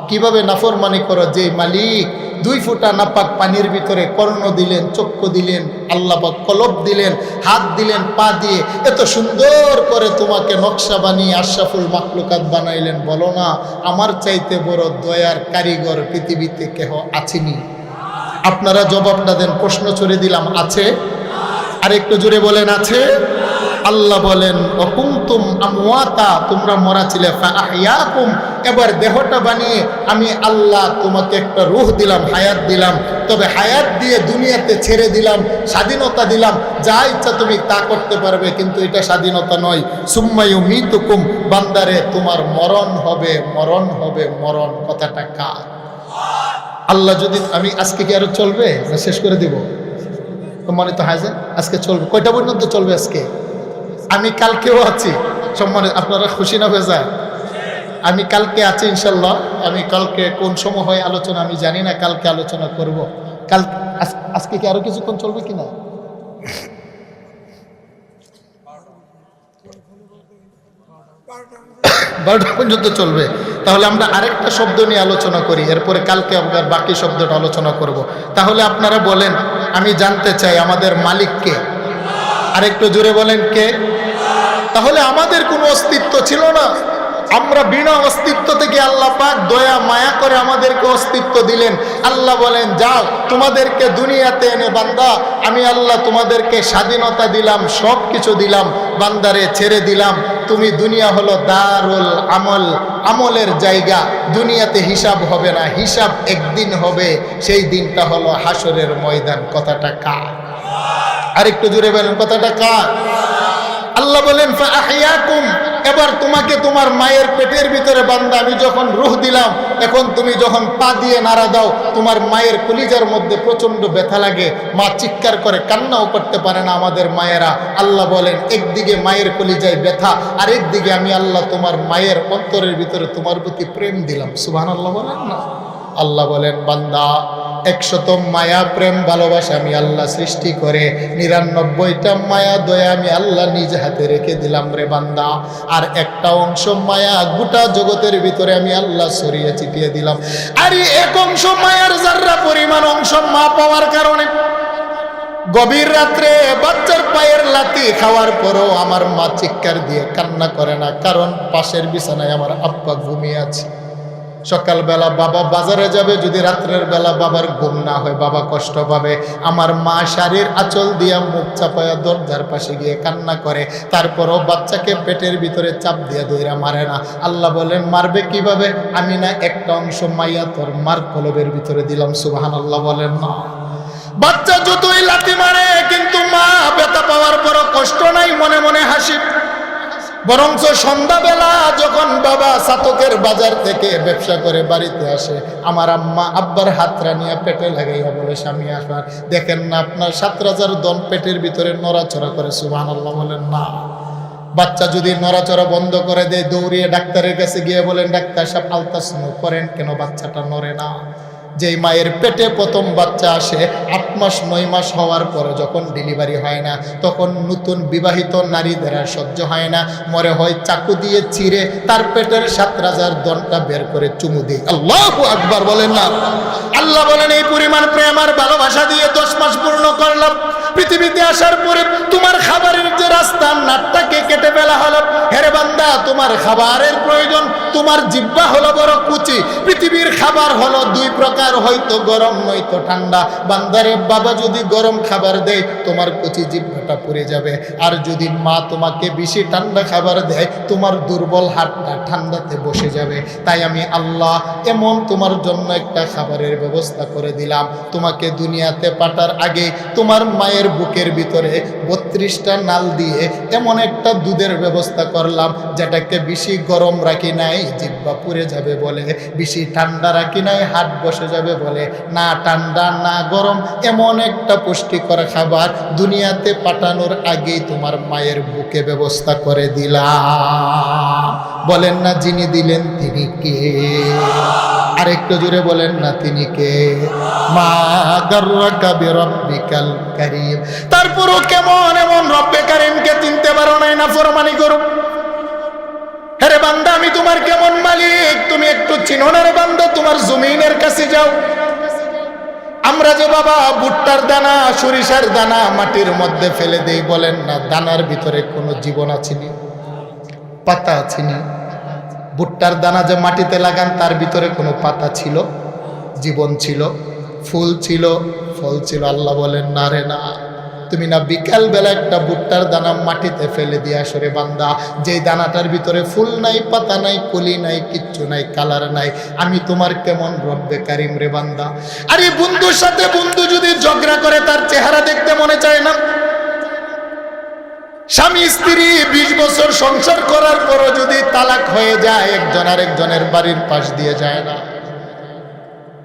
কিভাবে নাফরমানি করো, যে মালিক 2 ফোঁটা নাপাক পানির ভিতরে কর্ণ দিলেন, চক্ষু দিলেন, আল্লাহ পাক কলব দিলেন, হাত দিলেন, পা দিয়ে এত সুন্দর করে তোমাকে নকশা বানিয়ে আশরাফুল মাখলুকাত বানাইলেন। বলো না আমার চাইতে বড় দয়ার কারিগর পৃথিবীতে কেহ আছেনি? আপনারা জবাবটা দেন, প্রশ্ন ছুড়ে দিলাম, আছে? আর একটু জোরে বলেন, আছে? আল্লাহ বলেন অকুনতুম আমওয়াতা, তোমরা মরা ছিলে, ফাআহইয়াকুম, এবার দেহটা বানিয়ে আমি আল্লাহ তোমাকে একটা রূহ দিলাম, হায়াত দিলাম। তবে হায়াত দিয়ে দুনিয়াতে ছেড়ে দিলাম, স্বাধীনতা দিলাম, যা ইচ্ছা তুমি তা করতে পারবে, কিন্তু এটা স্বাধীনতা নয়। সুম্মা ইউমিতুকুম, বান্দারে তোমার মরণ হবে, মরণ হবে, মরণ। কথাটা কার? আল্লাহ যদি আমি আজকে কি আরো চলবে না শেষ করে দিব? মনে তো হাজেন আজকে চলবে, কয়টা পর্যন্ত চলবে আজকে? আমি কালকেও আছি, সম্মানিত আপনারা খুশি না হয়ে যায়? আমি কালকে আছি ইনশাল্লাহ। আমি কালকে কোন সময় হয় আলোচনা আমি জানি না, কালকে আলোচনা করব। কাল আজকে কি আরো কিছুক্ষণ চলবে কিনা? 12টা পর্যন্ত চলবে। তাহলে আমরা আরেকটা শব্দ নিয়ে আলোচনা করি, এরপরে কালকে আমরা বাকি শব্দটা আলোচনা করব। তাহলে আপনারা বলেন, আমি জানতে চাই আমাদের মালিক কে? আরেকটু জোরে বলেন, কে? তাহলে আমাদের কোনো অস্তিত্ব ছিল না, আমরা বিনা অস্তিত্ব থেকে আল্লাহ পাক দয়া মায়া করে আমাদেরকে অস্তিত্ব দিলেন। আল্লাহ বলেন যাও তোমাদেরকে দুনিয়াতে এনে বান্দা আমি আল্লাহ তোমাদেরকে স্বাধীনতা দিলাম, সব কিছু দিলাম, বান্দারে ছেড়ে দিলাম। তুমি দুনিয়া হলো দারুল আমল, আমলের জায়গা। দুনিয়াতে হিসাব হবে না, হিসাব একদিন হবে, সেই দিনটা হলো হাসরের ময়দান। কথাটা কার? আরেকটু জোরে বলেন, কথাটা কার? আল্লাহ বলেন ফাআহইয়াকুম, এবার তোমাকে তোমার মায়ের পেটের ভিতরে বান্দা আমি যখন রূহ দিলাম, এখন তুমি যখন পা দিয়ে নাড়া দাও, তোমার মায়ের কলিজার মধ্যে প্রচন্ড ব্যথা লাগে, মা চিৎকার করে, কান্নাও করতে পারে না আমাদের মায়েরা। আল্লাহ বলেন একদিকে মায়ের কলিজায় ব্যথা, আর একদিকে আমি আল্লাহ তোমার মায়ের অন্তরের ভিতরে তোমার প্রতি প্রেম দিলাম। সুবহানাল্লাহ বলেন না? আল্লাহ বলেন বান্দা 100 মায়া প্রেম ভালোবাসা আমি আল্লাহ সৃষ্টি করে 99টা মায়া দয়া আমি আল্লাহ নিজ হাতে রেখে দিলাম রে বান্দা। আর একটা অংশ মায়া গোটা জগতের ভিতরে আমি আল্লাহ ছড়িয়ে ছিটিয়ে দিলাম। আর এক অংশ মায়ার যার্রা পরিমাণ অংশ মা পাওয়ার কারণে গভীর রাত্রে বাচ্চার পায়ের লাথি খাওয়ার পরও আমার মা চিৎকার দিয়ে কান্না করে না, কারণ পাশের বিছানায় আমার আব্বা ঘুমিয়ে আছে। সকালবেলা বাবা বাজারে যাবে, যদি রাত্রের বেলা বাবার ঘুম না হয় বাবা কষ্ট পাবে। আমার মা শাড়ির আঁচল দিয়া মুখ চাপায়া দরজার পাশে গিয়ে কান্না করে, তারপরও বাচ্চাকে পেটের ভিতরে চাপ দিয়ে দইরা মারে না। আল্লাহ বলেন মারবে কিভাবে? আমি না একটা অংশ মাইয়া তোর মার কলবের ভিতরে দিলাম। সুবহানাল্লাহ বলেন না? বাচ্চা যতই লাথি মারে কিন্তু মা ব্যথা পাওয়ার পরও কষ্ট নাই, মনে মনে হাসি। বরঞ্চ সন্ধ্যাবেলা যখন বাবা সাতকের বাজার থেকে ব্যবসা করে বাড়িতে আসে, আমার আম্মা আব্বার হাতরা নিয়ে পেটে লাগাইয়া বলে, স্বামী আসবার দেখেন না আপনার 7000 দন পেটের ভিতরে নড়াচড়া করে। সুবহানাল্লাহ বলেন না? বাচ্চা যদি নড়াচড়া বন্ধ করে দেয়, দৌড়িয়ে ডাক্তারের কাছে গিয়ে বলেন, ডাক্তার সাহেব আলট্রাসাউন্ড করেন, কেন বাচ্চাটা নড়ে না? যেই মায়ের পেটে প্রথম বাচ্চা আসে 8 মাস 9 মাস হওয়ার পরে যখন ডেলিভারি হয় না, তখন নতুন বিবাহিত নারীদের আর সহ্য হয় না, মরে হয় চাকু দিয়ে চিরে তার পেটের 7000 দনটা বের করে চুমু দেয়। আল্লাহু আকবার বলেন না? আল্লাহ বলেন এই পরিমাণ প্রেম আর ভালোবাসা দিয়ে 10 মাস পূর্ণ করলাম। পৃথিবীতে আসার পরে তোমার খাবারের যে রাস্তা নাটটাকে কেটে ফেলা হলো। হেরে বান্দা, তোমার খাবারের প্রয়োজন, তোমার জিহ্বা হলো বড় কুচি। পৃথিবীর খাবার হলো 2 প্রকার, হয়তো গরম নয়তো ঠান্ডা। বান্দারে বাবা যদি গরম খাবার দেয় তোমার কুচি জিহ্বাটা পুড়ে যাবে, আর যদি মা তোমাকে বেশি ঠান্ডা খাবার দেয় তোমার দুর্বল হাতটা ঠান্ডাতে বসে যাবে। তাই আমি আল্লাহ এমন তোমার জন্য একটা খাবারের ব্যবস্থা করে দিলাম, তোমাকে দুনিয়াতে পাঠার আগে তোমার মায়ের বুকের ভিতরে 32টা নাল দিয়ে এমন একটা দুধের ব্যবস্থা করলাম, যেটাকে বেশি গরম রাখি নাই জিহ্বা পুড়ে যাবে বলে, বেশি ঠান্ডা রাখি নাই হাত বসে যাবে বলে, না ঠান্ডা না গরম, এমন একটা পুষ্টিকর খাবার দুনিয়াতে পাঠানোর আগেই তোমার মায়ের বুকে ব্যবস্থা করে দিলাম। বলেন না যিনি দিলেন তিনি কে? আরেকটু জোরে বলেন না তিনি কে? মা গাররাকা বিরাব্বিকাল কারীম। তারপরও কেমন এমন রব্বে কারীমকে চিনতে পারো নাই, নাফরমানি করো? আরে বান্দা, আমি তোমার কেমন মালিক তুমি একটু চিনো না রে বান্দা? তোমার জমিনের কাছে যাও। আমরা যে বাবা ভুট্টার দানা সরিষার দানা মাটির মধ্যে ফেলে দেই, বলেন না দানার ভিতরে কোনো জীবন আছে নি? পাতা আছে নি? ভুট্টার দানা যে মাটিতে লাগান তার ভিতরে কোনো পাতা ছিল? জীবন ছিল? ফুল ছিল? ফল ছিল? আল্লাহ বলেন না রে না। তুমি না বিকাল বেলা একটা ভুট্টার দানা মাটিতে ফেলে দিয়ে আসো রে বান্দা, যেই দানাটার ভিতরে ফুল নাই, পাতা নাই, কলি নাই, কিচ্ছু নাই, কালার নাই। আমি তোমার কেমন রব্বে কারিম রে বান্দা। আরে বন্ধুর সাথে বন্ধু যদি ঝগড়া করে তার চেহারা দেখতে মনে চায় না? স্বামী স্ত্রী 20 বছর সংসার করার পরও যদি তালাক হয়ে যায়, একজন আরেকজনের বাড়ির পাশ দিয়ে যায় না।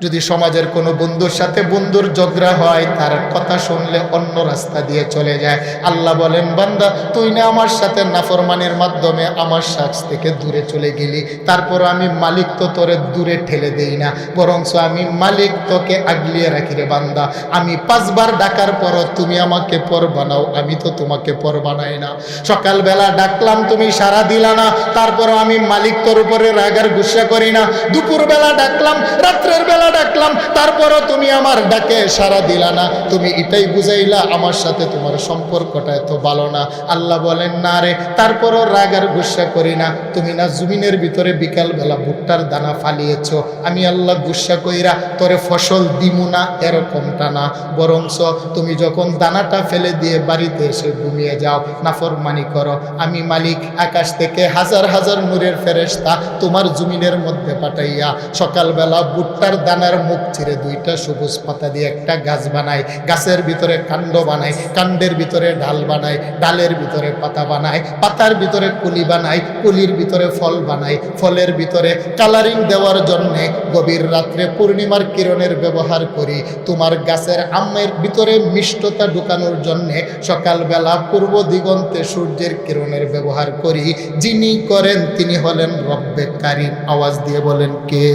যদি সমাজের কোনো বন্ধুর সাথে বন্ধুর ঝগড়া হয়, তার কথা শুনলে অন্য রাস্তা দিয়ে চলে যায়। আল্লাহ বলেন বান্দা, তুই না আমার সাথে নাফরমানির মাধ্যমে আমার কাছ থেকে দূরে চলে গেলি, তারপর আমি মালিক তো তোরে দূরে ঠেলে দেই না, বরঞ্চ আমি মালিক তোকে আগলিয়ে রাখি রে বান্দা। আমি 5 বার ডাকার পরও তুমি আমাকে পর বানাও, আমি তো তোমাকে পর বানাই না। সকালবেলা ডাকলাম তুমি সাড়া দিলা না, তারপরও আমি মালিক তোর উপরে রাগার গুসা করি না। দুপুরবেলা ডাকলাম, রাত্রের বেলা ডাকলাম, তারপরও তুমি আমার ডাকে সাড়া দিলা না। তুমি এটাই বুঝাইলা আমার সাথে তোমার সম্পর্কটা এত ভালো না। আল্লাহ বলেন না রে, তারপরও রাগ আর গুসা করি না। তুমি না জমিনের ভিতরে বিকাল বেলা ভুট্টার দানা ফালিয়েছ, আমি আল্লাহ গুসা কইরা তোরে ফসল দিমু না এরকমটা না, বরঞ্চ তুমি যখন দানাটা ফেলে দিয়ে বাড়িতে এসে ঘুমিয়ে যাও, নাফরমানি করো, আমি মালিক আকাশ থেকে হাজার হাজার নূরের ফেরেশতা তোমার জমিনের মধ্যে পাঠাইয়া সকালবেলা ভুট্টার দানা দানার মুখ চিরে দুইটা সবুজ পাতা দিয়ে একটা গাছ বানায়, গাছের ভিতরে কাণ্ড বানায়, কাণ্ডের ভিতরে ডাল বানায়, ডালের ভিতরে পাতা বানায়, পাতার ভিতরে কুলি বানায়, কুলির ভিতরে ফল বানায়, ফলের ভিতরে কালারিং দেওয়ার জন্যে গভীর রাত্রে পূর্ণিমার কিরণের ব্যবহার করি, তোমার গাছের আমের ভিতরে মিষ্টতা ঢুকানোর জন্যে সকালবেলা পূর্ব দিগন্তে সূর্যের কিরণের ব্যবহার করি। যিনি করেন তিনি হলেন রব্বে কারিম। আওয়াজ দিয়ে বলেন কে?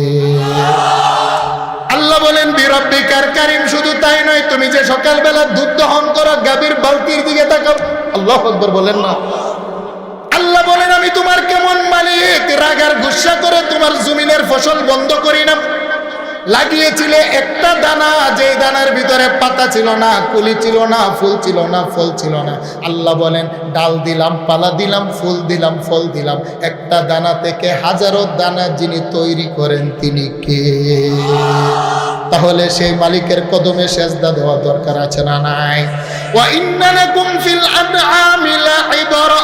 আল্লাহ বলেন বিরব্বিকার কারিম। শুধু তাই নয়, তুমি যে সকালবেলা দুধ দহন করো গাভীর বালতির দিকে তাকাও। আল্লাহু আকবার বলেন না? আল্লাহ বলেন আমি তোমার কেমন মালিক, রাগার গুসা করে তোমার জমিনের ফসল বন্ধ করি না। লাগিয়েছিলে একটা দানা, যে দানার ভিতরে পাতা ছিল না, কুলি ছিল না, ফুল ছিল না, ফল ছিল না। আল্লাহ বলেন ডাল দিলাম, পালা দিলাম, ফুল দিলাম, ফল দিলাম। একটা দানা থেকে হাজারো দানা যিনি তৈরি করেন তিনি কে? তাহলে সেই মালিকের কদমে সেজদা দেওয়া দরকার আছে না নাই? ওয়া ইন্না লাকুম ফিল আনআমি লাইবরা।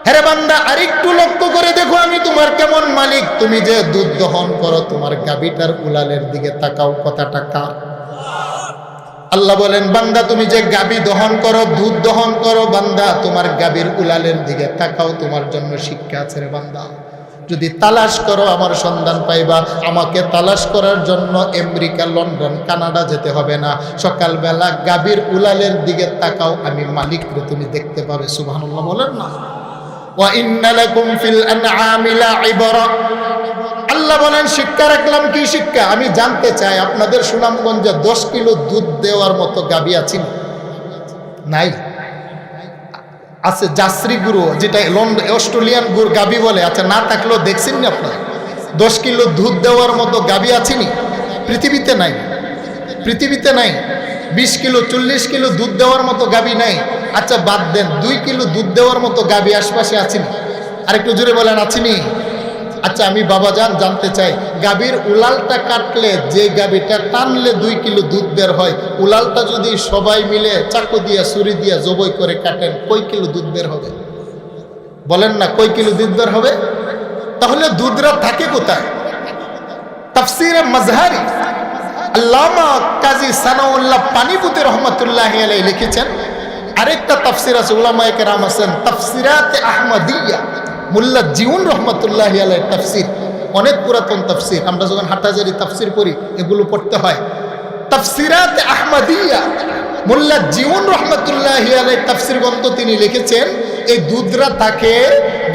হেরে বান্দা, আরেকটু লক্ষ্য করে দেখো আমি তোমার কেমন মালিক। তুমি যে দুধ দহন করো, তোমার গাভীটার উলালের দিকে তাকাও। কথাটা কার? আল্লাহ বলেন বান্দা তুমি যে গাভী দহন করো, দুধ দহন করো, বান্দা তোমার গাভীর উলালের দিকে তাকাও। তোমার জন্য শিক্ষা আছে রে বান্দা। যদি তালাশ করো আমার সন্ধান পাইবা। আমাকে তালাশ করার জন্য আমেরিকা, লন্ডন, কানাডা যেতে হবে না। সকালবেলা গাভীর উলালের দিকে তাকাও, আমি মালিককে তুমি দেখতে পাবে। সুবহানাল্লাহ বলেন না? ওয়া ইন্না লাকুম ফিল আনআমি লাইবরা। আল্লাহ বলেন শিক্ষা রাখলাম। কি শিক্ষা? আমি জানতে চাই আপনাদের সুনামগঞ্জে 10 কিলো দুধ দেওয়ার মতো গাভী আছে নাই? আছে জার্সি গরু, যেটা অস্ট্রেলিয়ান গরু গাভী বলে। আচ্ছা, না থাকলেও দেখছেন না আপনারা? 10 কিলো দুধ দেওয়ার মতো গাভী আছেনি? পৃথিবীতে নাই, পৃথিবীতে নাই। 20 কিলো 40 কিলো দুধ দেওয়ার মতো গাভী নাই। আচ্ছা বাদ দেন, 2 কিলো দুধ দেওয়ার মতো গাভী আশপাশে আছেনি? আরেকটু জোরে বলেন আছেনি? আচ্ছা আমি বাবাজান জানতে চাই, গাভীর উলালটা কাটলে, যে গাভীটা টানলে 2 কিলো দুধ বের হয়, উলালটা যদি সবাই মিলে চাকু দিয়ে ছুরি দিয়ে জবই করে কাটেন, কয় কিলো দুধ বের হবে? বলেন না, কয় কিলো দুধ বের হবে? তাহলে দুধরা থাকে কোথায়? তাফসীরে মাজহারি আল্লামা কাজী সানাউল্লাহ পানিপতি রহমাতুল্লাহি আলাইহি লিখেছেন। আরেকটা তাফসীর আছে, উলামায়ে কেরাম আছেন, তাফসিরাতে আহমদিয়া, মোল্লা জিউন রহমাতুল্লাহি আলাইহির তাফসীর। অনেক পুরাতন তাফসীর, আমরা যখন হাটাজারি তাফসীর পড়ি এগুলো পড়তে হয়। তাফসিরাতে আহমদিয়া, মোল্লা জিউন রহমাতুল্লাহি আলাইহির তাফসীর গ্রন্থ তিনি লিখেছেন, এই দুধরা থাকে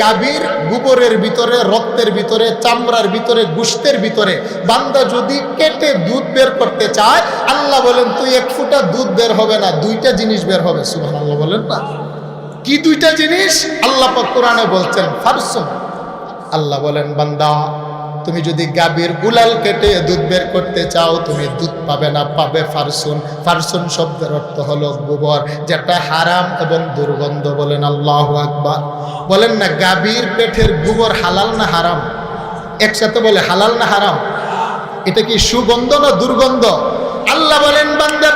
গাভীর গোবরের ভিতরে, রক্তের ভিতরে, চামড়ার ভিতরে, গোশতের ভিতরে। বান্দা যদি কেটে দুধ বের করতে চায়, আল্লাহ বলেন তুই 1 ফোঁটা দুধ বের হবে না, 2টা জিনিস বের হবে। সুবহানাল্লাহ বলেন না? কি 2টা জিনিস? আল্লাহ পাক কোরআনে বলছেন ফারসুন। আল্লাহ বলেন বান্দা তুমি যদি গাভীর উলাল কেটে দুধ বের করতে চাও, তুমি দুধ পাবে না, পাবে ফারসুন। ফারসুন শব্দের অর্থ হলো গোবর, যেটা হারাম এবং দুর্গন্ধ। বলেন আল্লাহু আকবার। বলেন না, গাভীর পেটের গোবর হালাল না হারাম? একসাথে বলে, হালাল না হারাম? এটা কি সুগন্ধ না দুর্গন্ধ? আল্লাহ বলেন বান্দা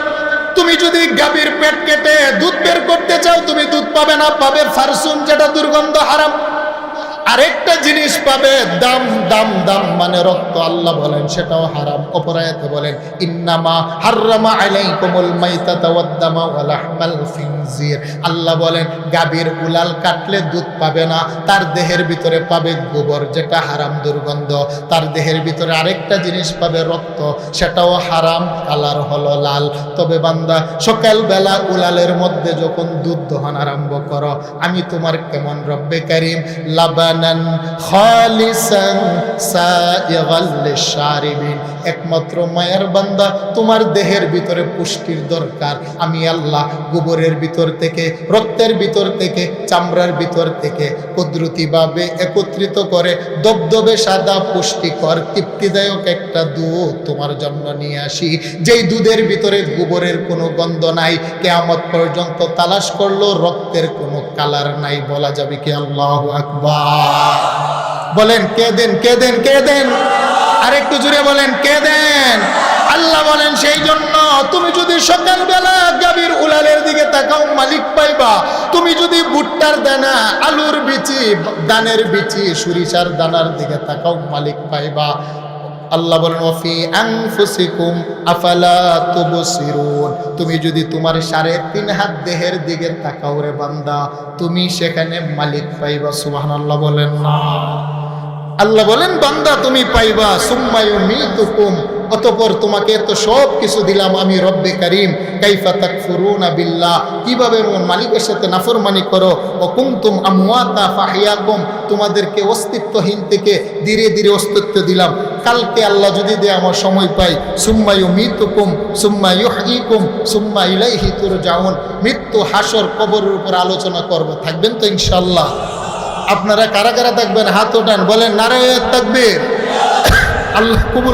তুমি যদি গাভীর পেট কেটে দুধ বের করতে চাও, তুমি দুধ পাবে না, পাবে ফারসুন, যেটা দুর্গন্ধ, হারাম। আরেকটা জিনিস পাবে, দাম। দাম দাম মানে রক্ত। আল্লাহ বলেন সেটাও হারাম। অপর আয়াতে বলেন ইন্নামা হাররামা আলাইকুমুল মাইতাতা ওয়াদ-দামা ওয়া লাহমাল খিনজির। আল্লাহ বলেন গাভীর উলাল কাটলে দুধ পাবে না, তার দেহের ভিতরে পাবে গোবর, যেটা হারাম, দুর্গন্ধ। তার দেহের ভিতরে আরেকটা জিনিস পাবে, রক্ত, সেটাও হারাম, কালার হলো লাল। তবে বান্দা সকালবেলা উলালের মধ্যে যখন দুধ দহন আরম্ভ করো, আমি তোমার কেমন রব্বে কারিম, লাবানান খালিসান সাইগাল লিশারিবিন। একমাত্র মায়ের বান্দা, তোমার দেহের ভিতরে পুষ্টির দরকার। আমি আল্লাহ গোবরের ভিতর থেকে, রক্তের ভিতর থেকে, চামড়ার ভিতর থেকে কুদরতিভাবে একত্রিত করে দবদবে সাদা পুষ্টিকর তৃপ্তিদায়ক একটা দুধ তোমার জন্য নিয়ে আসি। যেই দুধের ভিতরে গোবরের কোনো গন্ধ নাই, কিয়ামত পর্যন্ত তালাশ করলো রক্তের কোনো কালার নাই। বলা যাবে কি আল্লাহু আকবার? বলেন কে দেন, কে দেন, কে দেন? আরেকটু জোরে বলেন কে দেন? আল্লাহ বলেন সেই জন্য তুমি যদি সকালবেলা গাভীর উলালের দিকে তাকাও, মালিক পাইবা। তুমি যদি ভুট্টার দানা, আলুর বিচি, দানের বিচি, সরিষার দানার দিকে তাকাও, মালিক পাইবা। আল্লাহ বলেন ওয়াফি আনফুসিকুম আফালা তুবসিরুন, তুমি যদি তোমার 3.5 হাত দেহের দিকে তাকাও রে বান্দা, তুমি সেখানে মালিক পাইবা। সুবহানাল্লাহ বলেন না। আল্লাহ বলেন বান্দা তুমি পাইবা। সুম্মা ইউমীতুকুম, অতঃপর তোমাকে তো সব কিছু দিলাম আমি রব্বে কারীম। কাইফা তাকফুরুনা বিল্লাহ, কিভাবে মালিকের সাথে নাফরমানি করো। ও কুনতুম আমওয়াতা ফাহিয়াকুম, তোমাদেরকে অস্তিত্বহীন থেকে ধীরে ধীরে অস্তিত্ব দিলাম। কালকে আল্লাহ যদি দেয় আমার সময় পাই, সুম্মা ইউমীতুকুম সুম্মা ইউহয়ীকুম সুম্মা ইলাইহি তুরজাউন, মৃত্যু হাসর কবরের উপর আলোচনা করব। থাকবেন তো ইনশাআল্লাহ? আপনারা কারা কারা থাকবেন হাত ওঠান, বলেন নারায়ে তাকবীর। আল্লাহ কবুল